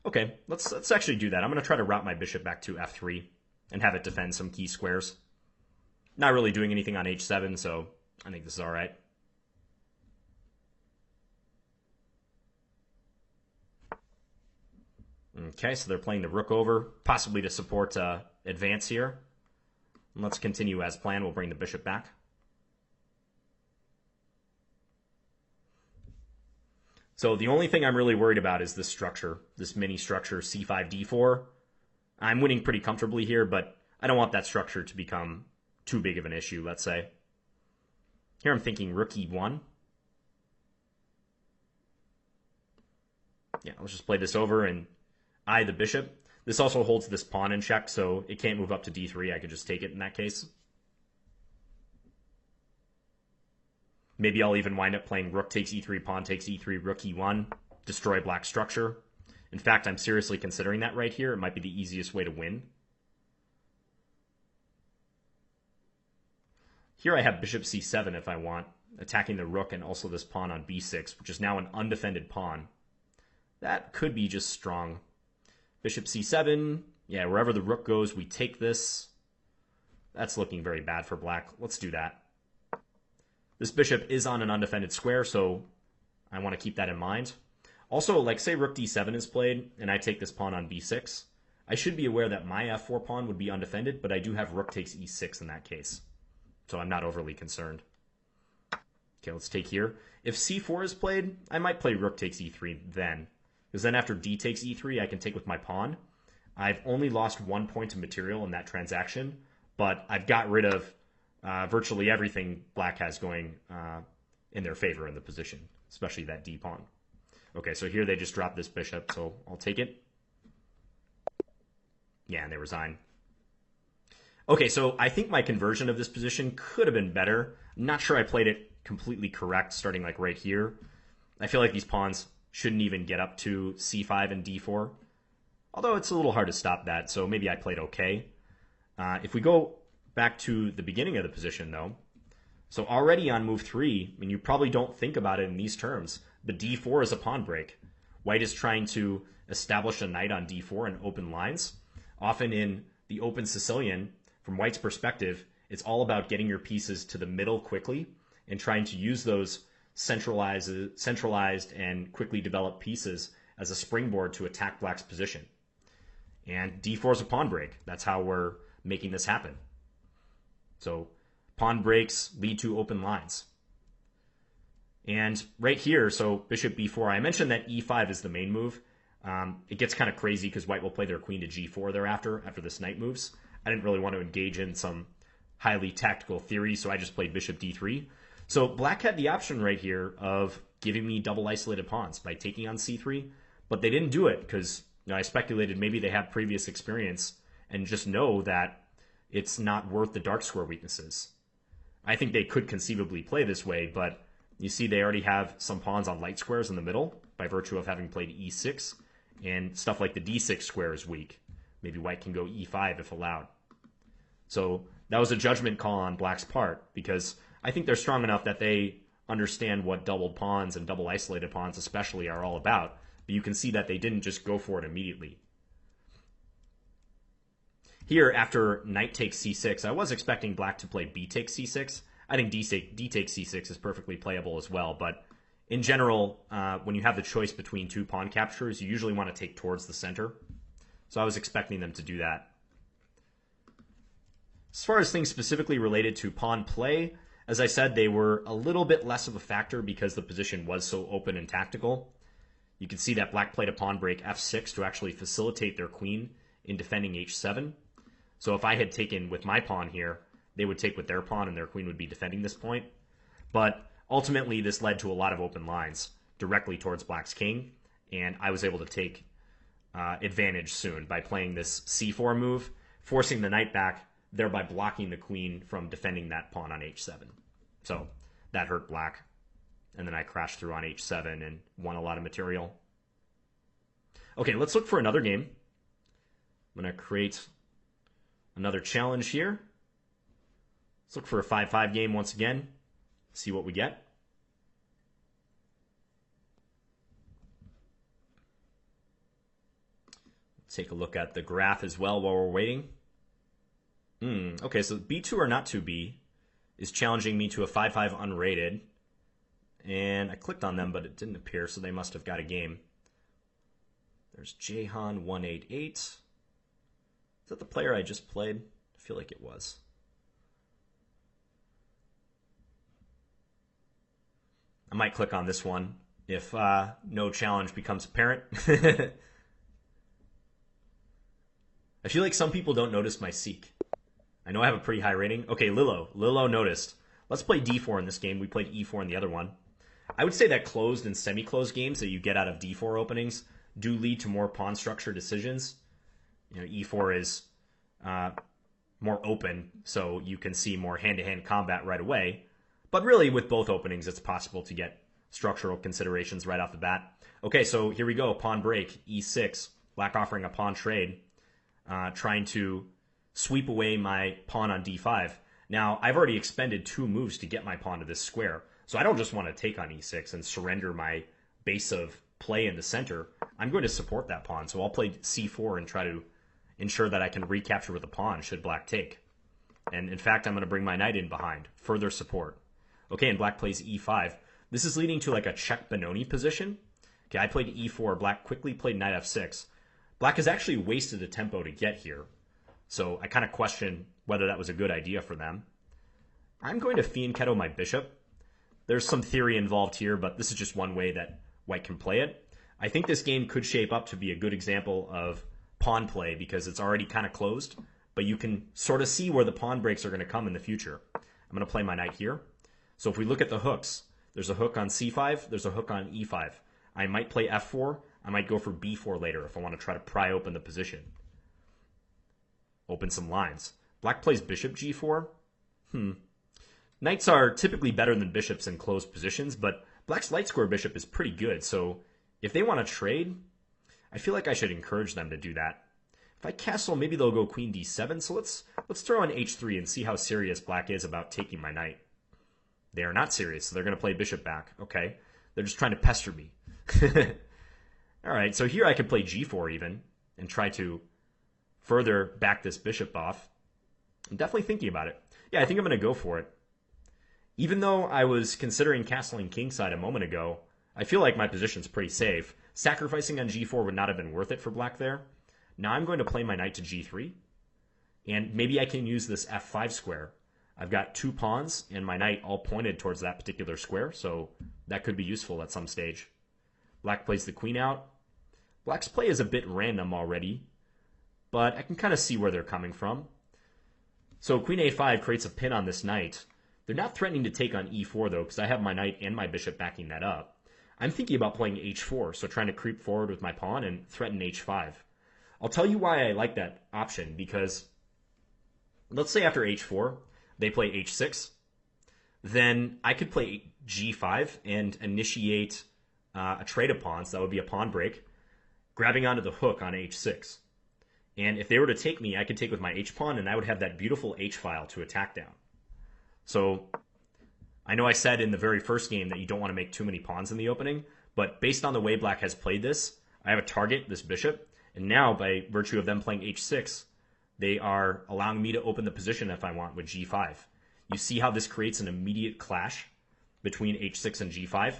Okay, let's actually do that. I'm going to try to route my bishop back to f3 and have it defend some key squares. Not really doing anything on h7, so I think this is all right. Okay, so they're playing the rook over, possibly to support advance here. And let's continue as planned. We'll bring the bishop back. So the only thing I'm really worried about is this structure, this mini structure, c5, d4. I'm winning pretty comfortably here, but I don't want that structure to become too big of an issue, let's say. Here I'm thinking rook e1. Yeah, let's just play this over and eye the bishop. This also holds this pawn in check, so it can't move up to d3. I could just take it in that case. Maybe I'll even wind up playing rook takes e3, pawn takes e3, rook e1, destroy black structure. In fact, I'm seriously considering that right here. It might be the easiest way to win. Here I have bishop c7 if I want, attacking the rook and also this pawn on b6, which is now an undefended pawn. That could be just strong. Bishop c7, yeah, wherever the rook goes, we take this. That's looking very bad for black. Let's do that. This bishop is on an undefended square, so I want to keep that in mind. Also, like say rook d7 is played, and I take this pawn on b6, I should be aware that my f4 pawn would be undefended, but I do have rook takes e6 in that case. So I'm not overly concerned. Okay, let's take here. If c4 is played, I might play rook takes e3 then. Because then after d takes e3, I can take with my pawn. I've only lost 1 point of material in that transaction, but I've got rid of virtually everything black has going in their favor in the position, especially that d pawn. Okay, so here they just drop this bishop, so I'll take it. Yeah, and they resign. Okay, so I think my conversion of this position could have been better. I'm not sure I played it completely correct, starting like right here. I feel like these pawns shouldn't even get up to c5 and d4. Although it's a little hard to stop that, so maybe I played okay. If we go back to the beginning of the position, though, so already on move 3, I mean, you probably don't think about it in these terms, but d4 is a pawn break. White is trying to establish a knight on d4 in open lines. Often in the open Sicilian, from White's perspective, it's all about getting your pieces to the middle quickly and trying to use those centralized and quickly developed pieces as a springboard to attack Black's position. And d4 is a pawn break. That's how we're making this happen. So pawn breaks lead to open lines. And right here, so bishop b4, I mentioned that e5 is the main move. It gets kind of crazy because White will play their queen to g4 thereafter, after this knight moves. I didn't really want to engage in some highly tactical theory, so I just played bishop d3. So Black had the option right here of giving me double isolated pawns by taking on c3, but they didn't do it because I speculated maybe they have previous experience and just know that it's not worth the dark square weaknesses. I think they could conceivably play this way, but you see they already have some pawns on light squares in the middle by virtue of having played e6, and stuff like the d6 square is weak. Maybe White can go e5 if allowed. So that was a judgment call on Black's part because I think they're strong enough that they understand what doubled pawns and double isolated pawns especially are all about, but you can see that they didn't just go for it immediately. Here, after knight takes c6, I was expecting black to play b takes c6. I think d takes c6 is perfectly playable as well, but in general, when you have the choice between two pawn captures, you usually want to take towards the center. So I was expecting them to do that. As far as things specifically related to pawn play, as I said, they were a little bit less of a factor because the position was so open and tactical. You can see that black played a pawn break f6 to actually facilitate their queen in defending h7. So if I had taken with my pawn here, they would take with their pawn and their queen would be defending this point. But ultimately, this led to a lot of open lines directly towards black's king, and I was able to take advantage soon by playing this c4 move, forcing the knight back, thereby blocking the queen from defending that pawn on h7. So that hurt black, and then I crashed through on h7 and won a lot of material. Okay, let's look for another game. I'm going to create another challenge here. Let's look for a 5-5 game once again, see what we get. Take a look at the graph as well while we're waiting. Okay, so B2 or not 2B is challenging me to a 5-5 unrated. And I clicked on them, but it didn't appear, so they must have got a game. There's Jahan188. Is that the player I just played? I feel like it was. I might click on this one if no challenge becomes apparent. I feel like some people don't notice my seek. I know I have a pretty high rating. Okay, Lilo noticed. Let's play d4 in this game. We played e4 in the other one. I would say that closed and semi-closed games that you get out of d4 openings do lead to more pawn structure decisions. You know, e4 is more open, so you can see more hand-to-hand combat right away. But really, with both openings, it's possible to get structural considerations right off the bat. Okay, so here we go. Pawn break, e6. Black offering a pawn trade, trying to sweep away my pawn on d5. Now, I've already expended 2 moves to get my pawn to this square, so I don't just want to take on e6 and surrender my base of play in the center. I'm going to support that pawn, so I'll play c4 and try to ensure that I can recapture with a pawn should black take. And in fact, I'm going to bring my knight in behind, further support. Okay, and black plays e5. This is leading to like a check Benoni position. Okay, I played e4. Black quickly played knight f6. Black has actually wasted a tempo to get here, so I kind of question whether that was a good idea for them. I'm going to fianchetto my bishop. There's some theory involved here, but this is just one way that white can play it. I think this game could shape up to be a good example of pawn play because it's already kind of closed, but you can sort of see where the pawn breaks are going to come in the future. I'm going to play my knight here. So if we look at the hooks, there's a hook on c5, there's a hook on e5. I might play f4, I might go for b4 later if I want to try to pry open the position. Open some lines. Black plays bishop g4. Knights are typically better than bishops in closed positions, but black's light square bishop is pretty good, so if they want to trade, I feel like I should encourage them to do that. If I castle, maybe they'll go queen d7, so let's throw in h3 and see how serious black is about taking my knight. They are not serious, so they're going to play bishop back. Okay, they're just trying to pester me. All right, so here I could play g4 even and try to further back this bishop off. I'm definitely thinking about it. Yeah, I think I'm going to go for it. Even though I was considering castling kingside a moment ago, I feel like my position's pretty safe. Sacrificing on g4 would not have been worth it for black there. Now I'm going to play my knight to g3, and maybe I can use this f5 square. I've got 2 pawns and my knight all pointed towards that particular square, so that could be useful at some stage. Black plays the queen out. Black's play is a bit random already, but I can kind of see where they're coming from. So queen a5 creates a pin on this knight. They're not threatening to take on e4 though, because I have my knight and my bishop backing that up. I'm thinking about playing h4, so trying to creep forward with my pawn and threaten h5. I'll tell you why I like that option, because let's say after h4, they play h6, then I could play g5 and initiate a trade of pawns. That would be a pawn break, grabbing onto the hook on h6. And if they were to take me, I could take with my h-pawn, and I would have that beautiful h-file to attack down. So I know I said in the very first game that you don't want to make too many pawns in the opening, but based on the way black has played this, I have a target, this bishop, and now by virtue of them playing h6, they are allowing me to open the position if I want with g5. You see how this creates an immediate clash between h6 and g5?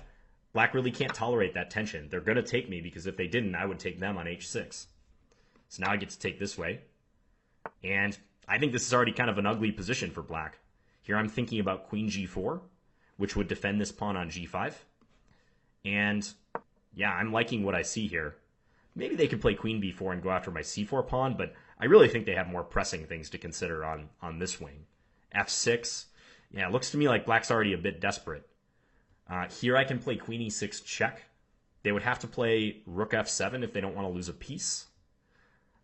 Black really can't tolerate that tension. They're going to take me because if they didn't, I would take them on h6. So now I get to take this way. And I think this is already kind of an ugly position for black. Here I'm thinking about queen g4, which would defend this pawn on g5. And yeah, I'm liking what I see here. Maybe they could play queen b4 and go after my c4 pawn, but I really think they have more pressing things to consider on this wing. f6, yeah, it looks to me like black's already a bit desperate. Here I can play queen e6 check. They would have to play rook f7 if they don't want to lose a piece.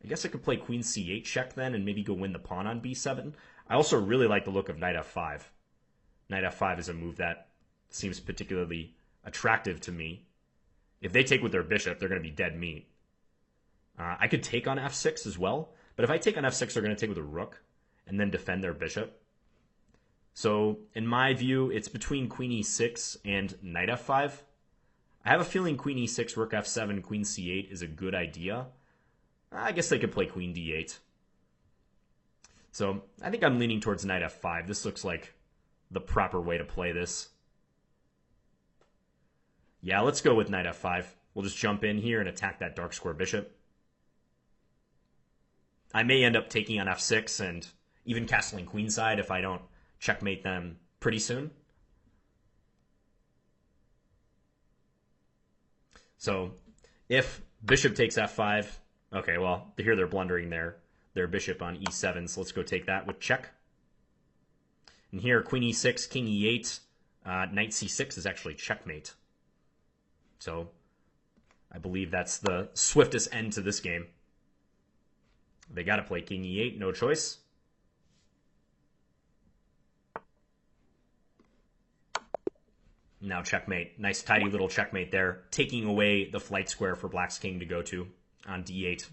I guess I could play queen c8 check then and maybe go win the pawn on b7. I also really like the look of knight f5. Knight f5 is a move that seems particularly attractive to me. If they take with their bishop, they're going to be dead meat. I could take on f6 as well, but if I take on f6, they're going to take with a rook and then defend their bishop. So in my view, it's between queen e6 and knight f5. I have a feeling queen e6, rook f7, queen c8 is a good idea. I guess they could play queen d8. So I think I'm leaning towards knight f5. This looks like the proper way to play this. Yeah, let's go with knight f5. We'll just jump in here and attack that dark square bishop. I may end up taking on f6 and even castling queenside if I don't checkmate them pretty soon. So if bishop takes f5, okay, well, here they're blundering their bishop on e7, so let's go take that with check. And here, queen e6, king e8, knight c6 is actually checkmate. So I believe that's the swiftest end to this game. They got to play king e8, no choice. Now checkmate. Nice tidy little checkmate there, taking away the flight square for black's king to go to on d8.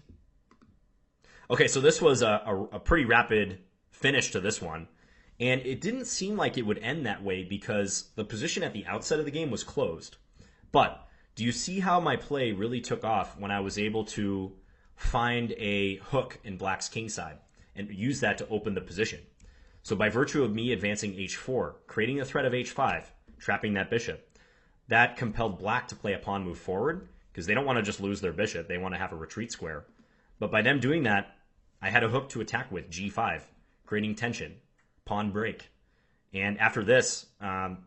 Okay, so this was a pretty rapid finish to this one. And it didn't seem like it would end that way because the position at the outset of the game was closed. But do you see how my play really took off when I was able to find a hook in black's kingside and use that to open the position? So by virtue of me advancing h4, creating a threat of h5, trapping that bishop, that compelled black to play a pawn move forward because they don't want to just lose their bishop. They want to have a retreat square. But by them doing that, I had a hook to attack with, g5, creating tension, pawn break. And after this,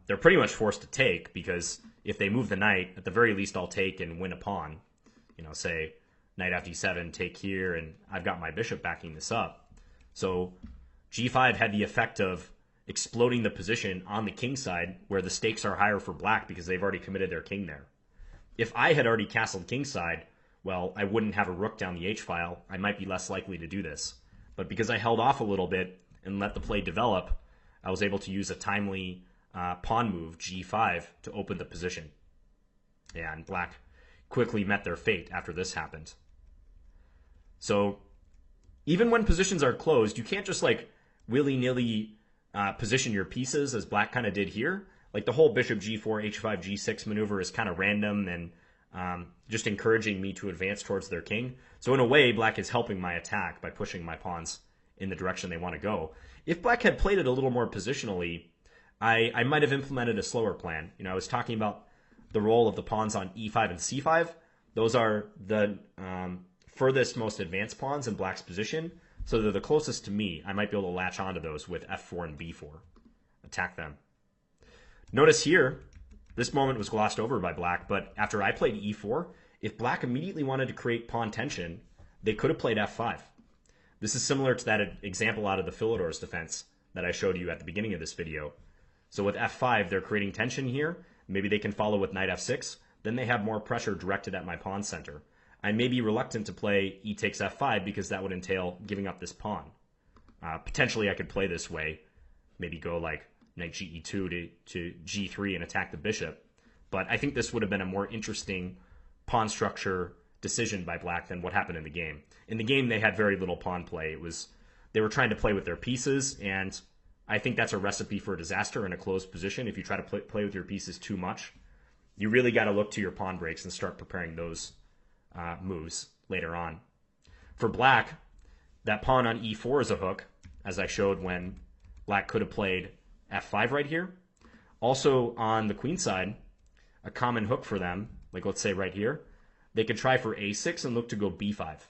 they're pretty much forced to take because if they move the knight, at the very least I'll take and win a pawn. You know, say knight f7, take here, and I've got my bishop backing this up. So g5 had the effect of exploding the position on the king side where the stakes are higher for black because they've already committed their king there. If I had already castled king side, well, I wouldn't have a rook down the h-file. I might be less likely to do this. But because I held off a little bit and let the play develop, I was able to use a timely pawn move, g5, to open the position. Yeah, and black quickly met their fate after this happened. So even when positions are closed, you can't just like willy-nilly position your pieces as black kind of did here. Like the whole bishop g4, h5, g6 maneuver is kind of random and just encouraging me to advance towards their king. So in a way, black is helping my attack by pushing my pawns in the direction they want to go. If black had played it a little more positionally, I might have implemented a slower plan. You know, I was talking about the role of the pawns on e5 and c5. Those are the furthest, most advanced pawns in black's position. So they're the closest to me. I might be able to latch onto those with f4 and b4. Attack them. Notice here, this moment was glossed over by black, but after I played e4, if black immediately wanted to create pawn tension, they could have played f5. This is similar to that example out of the Philidor's defense that I showed you at the beginning of this video. So with f5, they're creating tension here. Maybe they can follow with knight f6. Then they have more pressure directed at my pawn center. I may be reluctant to play e takes f5 because that would entail giving up this pawn. Potentially I could play this way, maybe go like knight ge2 to g3 and attack the bishop. But I think this would have been a more interesting pawn structure decision by black than what happened in the game. In the game, they had very little pawn play. They were trying to play with their pieces, and I think that's a recipe for disaster in a closed position. If you try to play with your pieces too much, you really got to look to your pawn breaks and start preparing those moves later on. For black, that pawn on e4 is a hook, as I showed when black could have played f5 right here. Also on the queen side, a common hook for them, like let's say right here, they could try for a6 and look to go b5,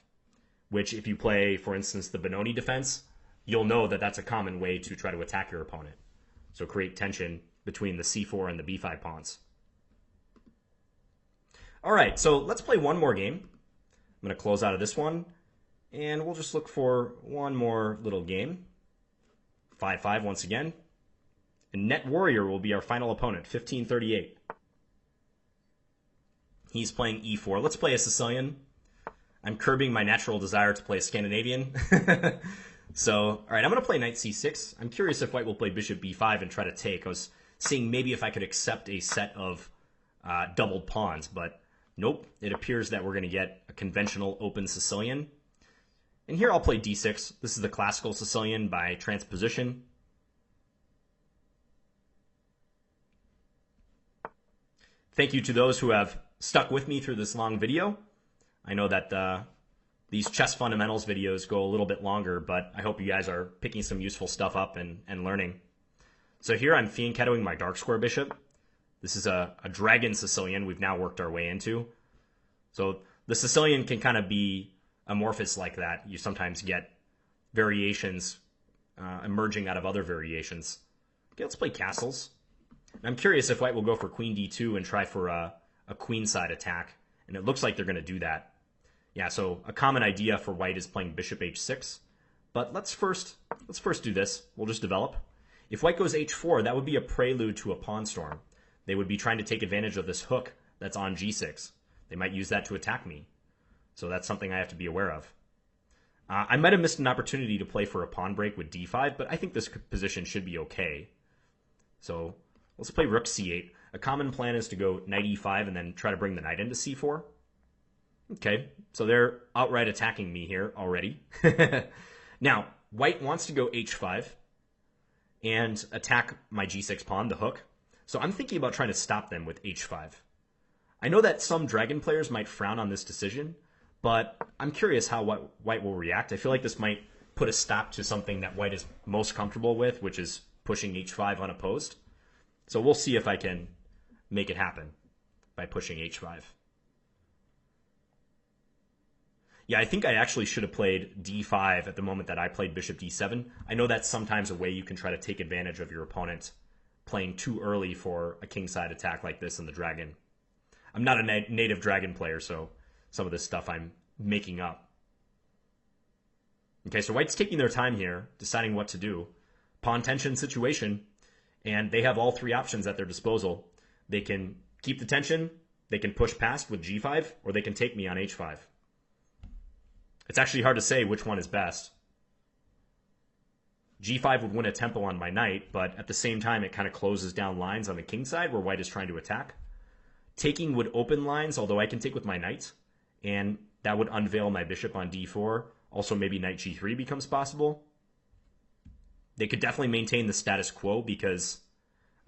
which if you play, for instance, the Benoni defense, you'll know that that's a common way to try to attack your opponent. So create tension between the c4 and the b5 pawns. All right, so let's play one more game. I'm going to close out of this one, and we'll just look for one more little game. 5-5 once again. And Net Warrior will be our final opponent, 1538. He's playing e4. Let's play a Sicilian. I'm curbing my natural desire to play a Scandinavian. So, all right, I'm going to play knight c6. I'm curious if white will play bishop b5 and try to take. I was seeing maybe if I could accept a set of doubled pawns, but nope. It appears that we're going to get a conventional open Sicilian. And here I'll play d6. This is the classical Sicilian by transposition. Thank you to those who have stuck with me through this long video. I know that these chess fundamentals videos go a little bit longer, but I hope you guys are picking some useful stuff up and learning. So here I'm fianchettoing my dark square bishop. This is a dragon Sicilian we've now worked our way into. So the Sicilian can kind of be amorphous like that. You sometimes get variations emerging out of other variations. Okay, let's play castles. I'm curious if white will go for queen d2 and try for a queenside attack, and it looks like they're going to do that. Yeah, so a common idea for white is playing bishop h6, but let's first do this. We'll just develop. If white goes h4, that would be a prelude to a pawn storm. They would be trying to take advantage of this hook that's on g6. They might use that to attack me, so that's something I have to be aware of. I might have missed an opportunity to play for a pawn break with d5, but I think this position should be okay. So let's play rook c8. A common plan is to go knight e5 and then try to bring the knight into c4. Okay, so they're outright attacking me here already. Now, white wants to go h5 and attack my g6 pawn, the hook. So I'm thinking about trying to stop them with h5. I know that some dragon players might frown on this decision, but I'm curious how white will react. I feel like this might put a stop to something that white is most comfortable with, which is pushing h5 unopposed. So we'll see if I can make it happen by pushing h5. Yeah, I think I actually should have played d5 at the moment that I played bishop d7. I know that's sometimes a way you can try to take advantage of your opponent playing too early for a kingside attack like this in the dragon. I'm not a native dragon player, so some of this stuff I'm making up. Okay, so white's taking their time here, deciding what to do. Pawn tension situation, and they have all three options at their disposal. They can keep the tension, they can push past with g5, or they can take me on h5. It's actually hard to say which one is best. g5 would win a tempo on my knight, but at the same time it kind of closes down lines on the king side where white is trying to attack. Taking would open lines, although I can take with my knight, and that would unveil my bishop on d4. Also maybe knight g3 becomes possible. They could definitely maintain the status quo because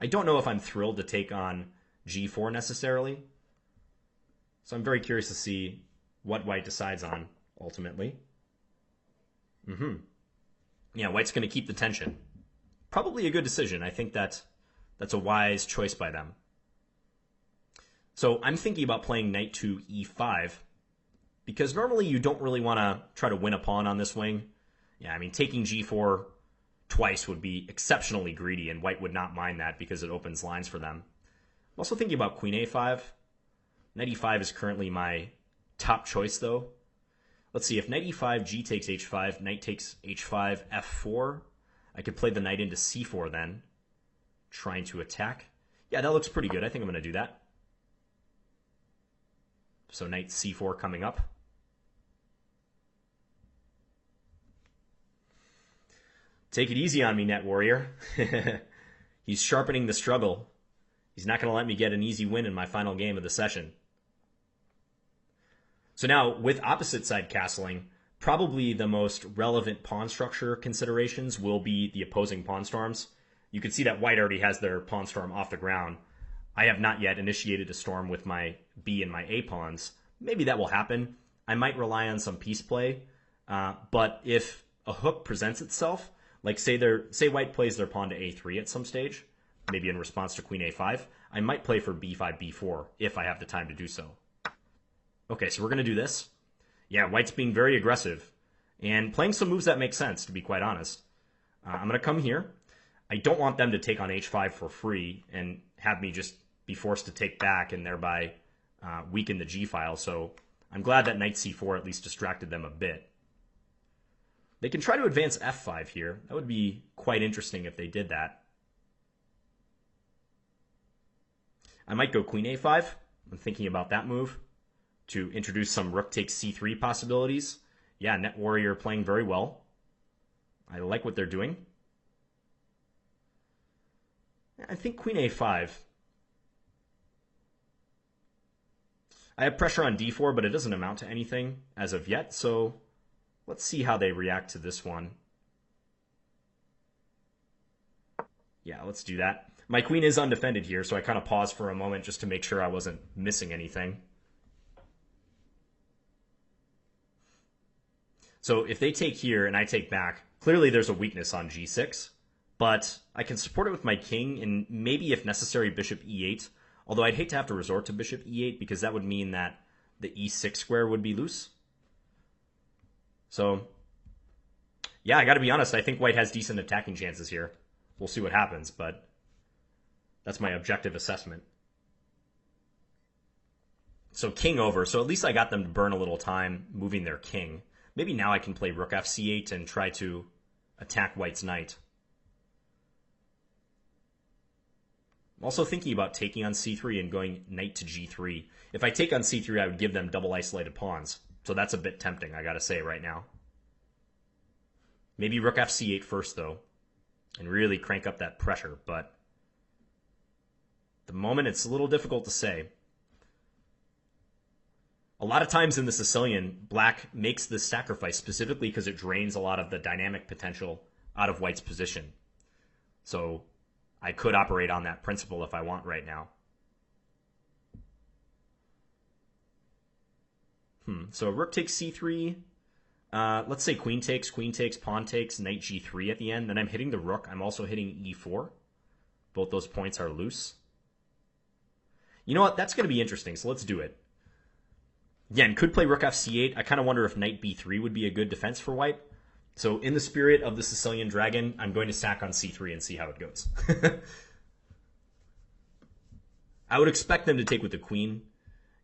I don't know if I'm thrilled to take on g4 necessarily. So I'm very curious to see what white decides on ultimately. Yeah, white's going to keep the tension. Probably a good decision. I think that's a wise choice by them. So I'm thinking about playing knight to e5 because normally you don't really want to try to win a pawn on this wing. Yeah, I mean, taking g4 twice would be exceptionally greedy, and white would not mind that because it opens lines for them. I'm also thinking about queen a5. Knight e5 is currently my top choice, though. Let's see, if knight e5, g takes h5, knight takes h5, f4, I could play the knight into c4 then, trying to attack. Yeah, that looks pretty good. I think I'm going to do that. So knight c4 coming up. Take it easy on me, Net Warrior. He's sharpening the struggle. He's not going to let me get an easy win in my final game of the session. So now, with opposite side castling, probably the most relevant pawn structure considerations will be the opposing pawn storms. You can see that white already has their pawn storm off the ground. I have not yet initiated a storm with my B and my A pawns. Maybe that will happen. I might rely on some piece play, but if a hook presents itself, like say white plays their pawn to A3 at some stage, maybe in response to queen A5, I might play for B5, B4 if I have the time to do so. Okay, so we're going to do this. Yeah, white's being very aggressive and playing some moves that make sense, to be quite honest. I'm going to come here. I don't want them to take on H5 for free and have me just be forced to take back and thereby weaken the G file, so I'm glad that knight C4 at least distracted them a bit. They can try to advance F5 here. That would be quite interesting if they did that. I might go queen A5. I'm thinking about that move to introduce some rook takes C3 possibilities. Yeah, Net Warrior playing very well. I like what they're doing. I think queen A5. I have pressure on D4, but it doesn't amount to anything as of yet, so let's see how they react to this one. Yeah, let's do that. My queen is undefended here, so I kind of paused for a moment just to make sure I wasn't missing anything. So if they take here and I take back, clearly there's a weakness on G6, but I can support it with my king and maybe, if necessary, bishop E8, although I'd hate to have to resort to bishop E8 because that would mean that the E6 square would be loose. So, yeah, I got to be honest, I think white has decent attacking chances here. We'll see what happens, but that's my objective assessment. So king over, so at least I got them to burn a little time moving their king. Maybe now I can play rook Fc8 and try to attack white's knight. I'm also thinking about taking on C3 and going knight to G3. If I take on C3, I would give them double isolated pawns. So that's a bit tempting, I gotta say right now. Maybe rook Fc8 first, though, and really crank up that pressure, but at the moment it's a little difficult to say. A lot of times in the Sicilian, black makes this sacrifice specifically because it drains a lot of the dynamic potential out of white's position. So I could operate on that principle if I want right now. So rook takes C3. Let's say queen takes, pawn takes, knight G3 at the end. Then I'm hitting the rook. I'm also hitting E4. Both those points are loose. You know what? That's going to be interesting, so let's do it. Again, could play rook Fc8. I kind of wonder if knight B3 would be a good defense for white. So in the spirit of the Sicilian dragon, I'm going to sack on C3 and see how it goes. I would expect them to take with the queen.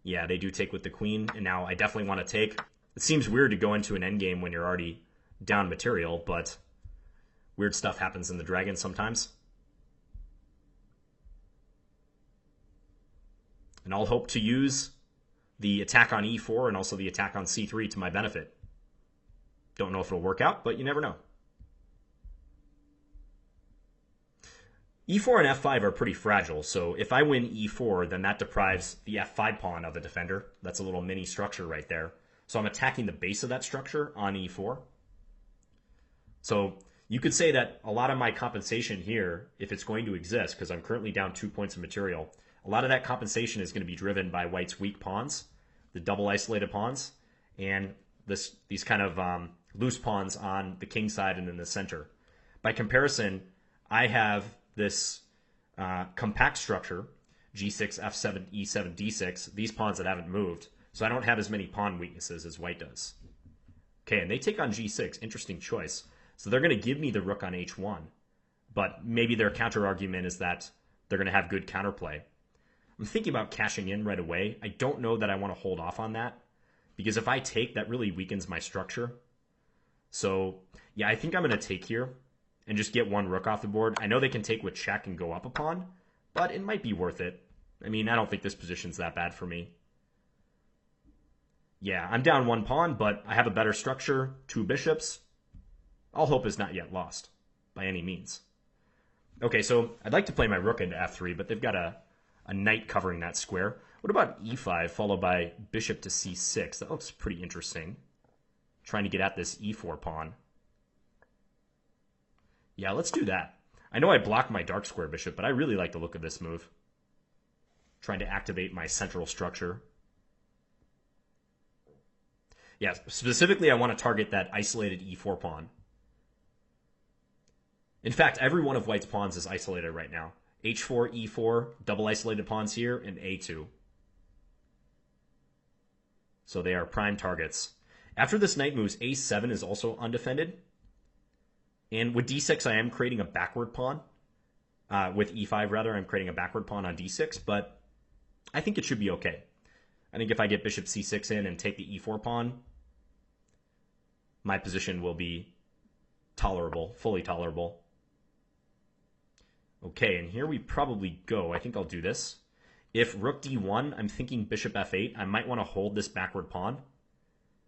Yeah, they do take with the queen, and now I definitely want to take. It seems weird to go into an endgame when you're already down material, but weird stuff happens in the dragon sometimes. And I'll hope to use the attack on E4 and also the attack on C3 to my benefit. Don't know if it'll work out, but you never know. E4 and F5 are pretty fragile, so if I win E4, then that deprives the F5 pawn of the defender. That's a little mini structure right there. So I'm attacking the base of that structure on E4. So you could say that a lot of my compensation here, if it's going to exist, because I'm currently down 2 points of material, a lot of that compensation is going to be driven by white's weak pawns, the double isolated pawns, and these kind of loose pawns on the king side and in the center. By comparison, I have this compact structure, G6, F7, E7, D6, these pawns that haven't moved, so I don't have as many pawn weaknesses as white does. Okay, and they take on G6, interesting choice. So they're going to give me the rook on H1, but maybe their counter argument is that they're going to have good counterplay. I'm thinking about cashing in right away. I don't know that I want to hold off on that, because if I take, that really weakens my structure. So yeah, I think I'm going to take here and just get one rook off the board. I know they can take with check and go up a pawn, but it might be worth it. I mean, I don't think this position's that bad for me. Yeah, I'm down one pawn, but I have a better structure, 2 bishops. All hope is not yet lost, by any means. Okay, so I'd like to play my rook into F3, but they've got a knight covering that square. What about E5 followed by bishop to C6? That looks pretty interesting. trying to get at this e4 pawn. Yeah, let's do that. I know I blocked my dark square bishop, but I really like the look of this move. Trying to activate my central structure. Yeah, specifically I want to target that isolated e4 pawn. In fact, every one of white's pawns is isolated right now. h4, e4, double isolated pawns here, and a2. So they are prime targets. After this knight moves, a7 is also undefended. And with d6, I am creating a backward pawn. With e5, rather, I'm creating a backward pawn on d6, but I think it should be okay. I think if I get bishop c6 in and take the e4 pawn, my position will be tolerable, fully tolerable. Okay, and here we probably go. I think I'll do this. If rook d1, I'm thinking bishop f8. I might want to hold this backward pawn,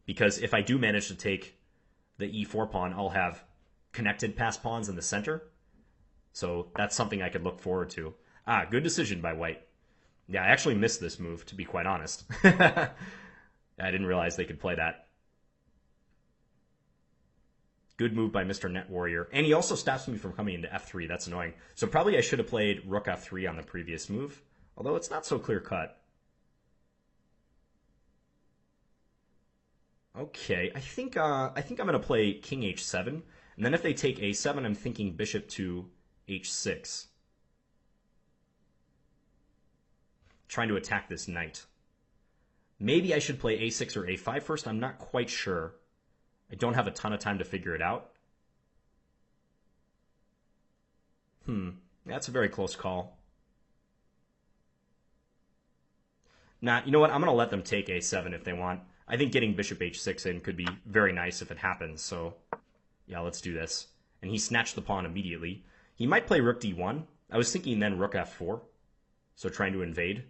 because if I do manage to take the e4 pawn, I'll have connected pass pawns in the center. So that's something I could look forward to. Good decision by white. Yeah, I actually missed this move, to be quite honest. I didn't realize they could play that. Good move by Mr. Net Warrior. And he also stops me from coming into f3. That's annoying. So probably I should have played rook f3 on the previous move, although it's not so clear cut. Okay, I think I'm going to play king h7. And then if they take a7, I'm thinking bishop to h6. Trying to attack this knight. Maybe I should play a6 or a5 first. I'm not quite sure. I don't have a ton of time to figure it out. That's a very close call. Nah, you know what? I'm going to let them take a7 if they want. I think getting bishop h6 in could be very nice if it happens. So, yeah, let's do this. And he snatched the pawn immediately. He might play rook d1. I was thinking then rook f4. So trying to invade.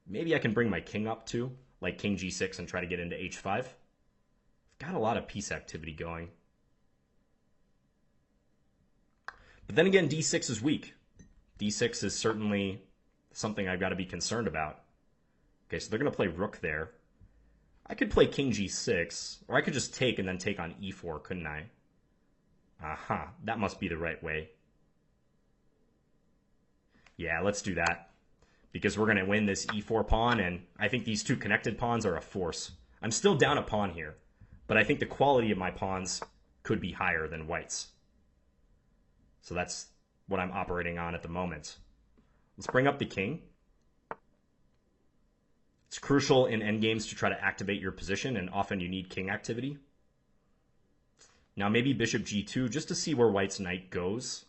Maybe I can bring my king up too, like king g6 and try to get into h5. Got a lot of piece activity going. But then again, d6 is weak. d6 is certainly something I've got to be concerned about. Okay, so they're going to play rook there. I could play king g6, or I could just take and then take on e4, couldn't I? Aha, that must be the right way. Yeah, let's do that. Because we're going to win this e4 pawn, and I think these two connected pawns are a force. I'm still down a pawn here, but I think the quality of my pawns could be higher than white's. So that's what I'm operating on at the moment. Let's bring up the king. It's crucial in endgames to try to activate your position, and often you need king activity. Now maybe bishop g2 just to see where white's knight goes.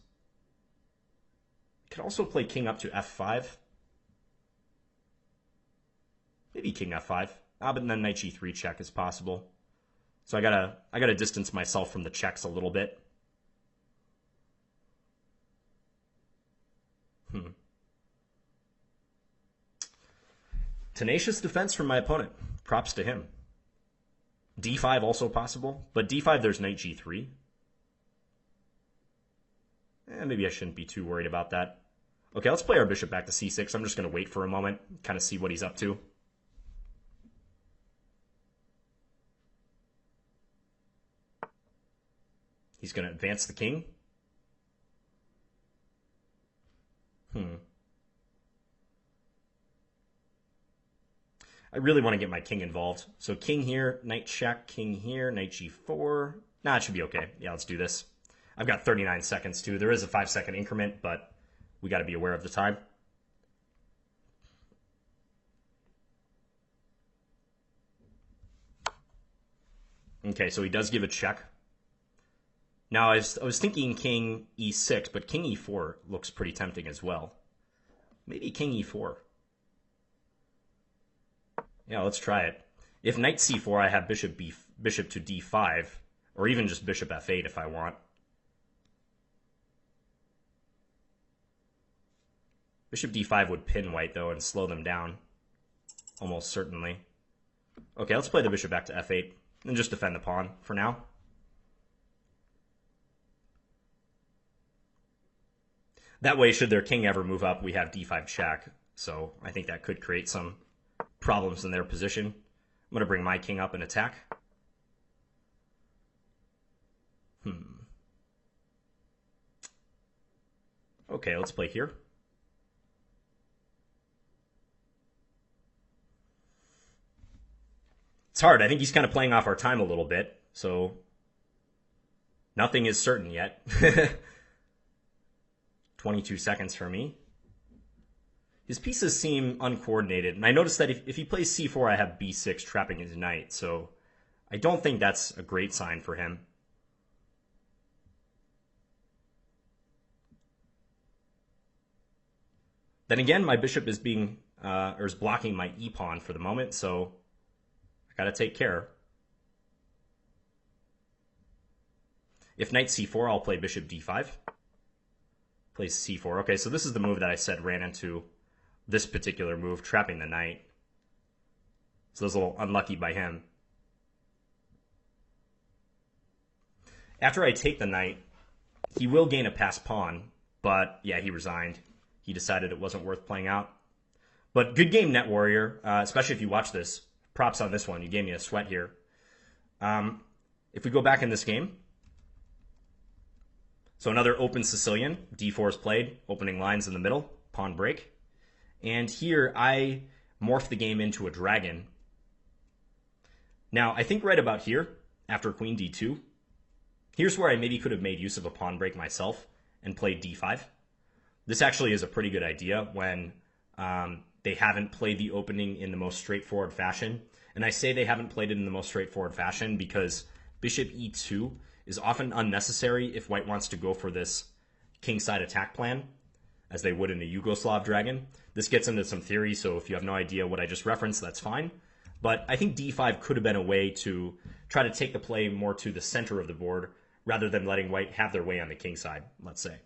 Could also play king up to f5. Maybe king f5. But then knight g3 check is possible. So I gotta distance myself from the checks a little bit. Tenacious defense from my opponent. Props to him. d5 also possible, but d5 there's knight g3. Maybe I shouldn't be too worried about that. Okay, let's play our bishop back to c6. I'm just going to wait for a moment, kind of see what he's up to. He's going to advance the king. I really want to get my king involved. So king here, knight check, king here, knight g4. Nah, it should be okay. Yeah, let's do this. I've got 39 seconds too. There is a 5-second increment, but we got to be aware of the time. Okay, so he does give a check. Now, I was thinking king e6, but king e4 looks pretty tempting as well. Maybe king e4. Yeah, let's try it. If knight c4, I have bishop to d5, or even just bishop f8 if I want. Bishop d5 would pin white, though, and slow them down. Almost certainly. Okay, let's play the bishop back to f8, and just defend the pawn for now. That way, should their king ever move up, we have d5 check. So I think that could create some problems in their position. going to bring my king up and attack. Okay, let's play here. It's hard. I think he's kind of playing off our time a little bit, so nothing is certain yet. 22 seconds for me. His pieces seem uncoordinated, and I noticed that if he plays c4, I have b6 trapping his knight, so I don't think that's a great sign for him. Then again, my bishop is is blocking my e-pawn for the moment, so I gotta take care. If knight c4, I'll play bishop d5. Plays c4. Okay, so this is the move that I said ran into this particular move, trapping the knight. So that's a little unlucky by him. After I take the knight, he will gain a passed pawn, but yeah, he resigned. He decided it wasn't worth playing out. But good game, Net Warrior, especially if you watch this. Props on this one. You gave me a sweat here. If we go back in this game, so another open Sicilian, d4 is played, opening lines in the middle, pawn break. And here I morph the game into a dragon. Now, I think right about here, after queen d2, here's where I maybe could have made use of a pawn break myself and played d5. This actually is a pretty good idea when they haven't played the opening in the most straightforward fashion. And I say they haven't played it in the most straightforward fashion because bishop e2 is often unnecessary if white wants to go for this kingside attack plan, as they would in a Yugoslav dragon. This gets into some theory, so if you have no idea what I just referenced, that's fine. But I think d5 could have been a way to try to take the play more to the center of the board rather than letting white have their way on the king side, let's say.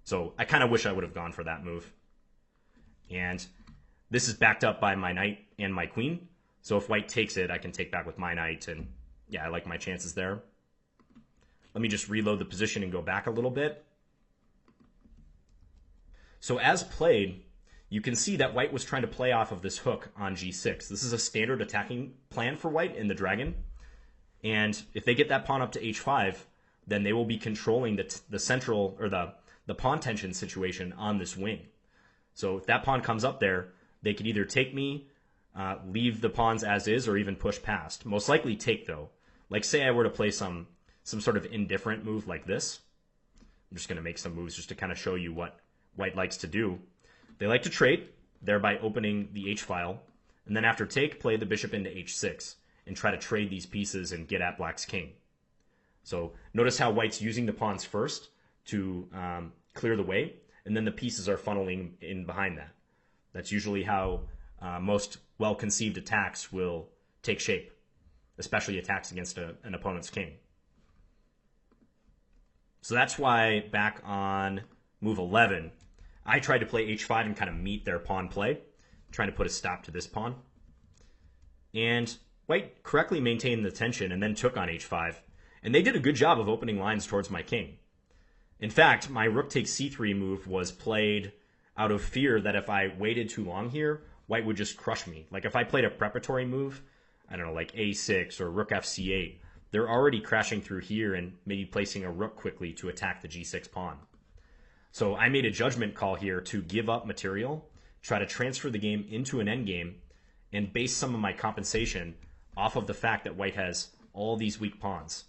So I kind of wish I would have gone for that move. And this is backed up by my knight and my queen. So if white takes it, I can take back with my knight, and yeah, I like my chances there. Let me just reload the position and go back a little bit. So as played, you can see that white was trying to play off of this hook on g6. This is a standard attacking plan for white in the dragon. And if they get that pawn up to h5, then they will be controlling the central, or the pawn tension situation on this wing. So if that pawn comes up there, they could either take me, leave the pawns as is, or even push past. Most likely take, though. Like, say I were to play some sort of indifferent move like this. I'm just going to make some moves just to kind of show you what white likes to do. They like to trade, thereby opening the h-file, and then after take, play the bishop into h6 and try to trade these pieces and get at black's king. So notice how white's using the pawns first to clear the way, and then the pieces are funneling in behind that. That's usually how most well-conceived attacks will take shape, especially attacks against an opponent's king. So that's why back on move 11, I tried to play h5 and kind of meet their pawn play, trying to put a stop to this pawn. And white correctly maintained the tension and then took on h5. And they did a good job of opening lines towards my king. In fact, my rook takes c3 move was played out of fear that if I waited too long here, white would just crush me. Like if I played a preparatory move, I don't know, like a6 or rook fc8, they're already crashing through here and maybe placing a rook quickly to attack the g6 pawn. So I made a judgment call here to give up material, try to transfer the game into an endgame, and base some of my compensation off of the fact that white has all these weak pawns.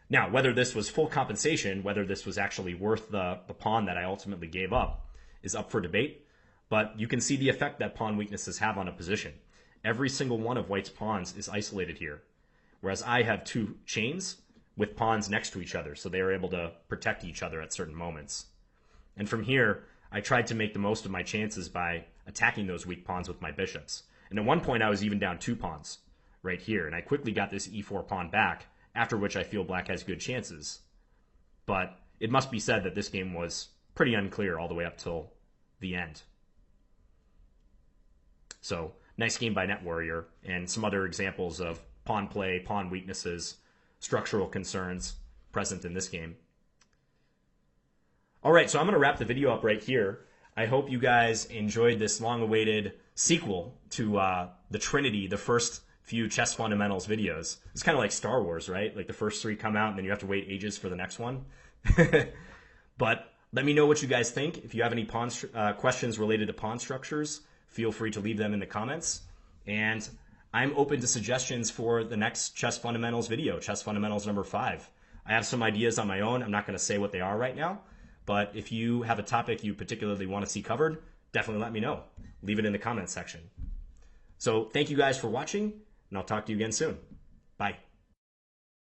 Now, whether this was full compensation, whether this was actually worth the pawn that I ultimately gave up, is up for debate, but you can see the effect that pawn weaknesses have on a position. Every single one of white's pawns is isolated here, whereas I have two chains with pawns next to each other, so they are able to protect each other at certain moments. And from here, I tried to make the most of my chances by attacking those weak pawns with my bishops. And at one point, I was even down 2 pawns right here, and I quickly got this e4 pawn back, after which I feel black has good chances. But it must be said that this game was pretty unclear all the way up till the end. So, nice game by Net Warrior, and some other examples of pawn play, pawn weaknesses, structural concerns present in this game. All right, so I'm going to wrap the video up right here. I hope you guys enjoyed this long-awaited sequel to the Trinity, the first few chess fundamentals videos. It's kind of like Star Wars, right? Like the first 3 come out and then you have to wait ages for the next one. But let me know what you guys think. If you have any questions related to pawn structures, feel free to leave them in the comments. And I'm open to suggestions for the next chess fundamentals video, chess fundamentals number 5. I have some ideas on my own. I'm not going to say what they are right now. But if you have a topic you particularly want to see covered, definitely let me know. Leave it in the comments section. So thank you guys for watching, and I'll talk to you again soon. Bye.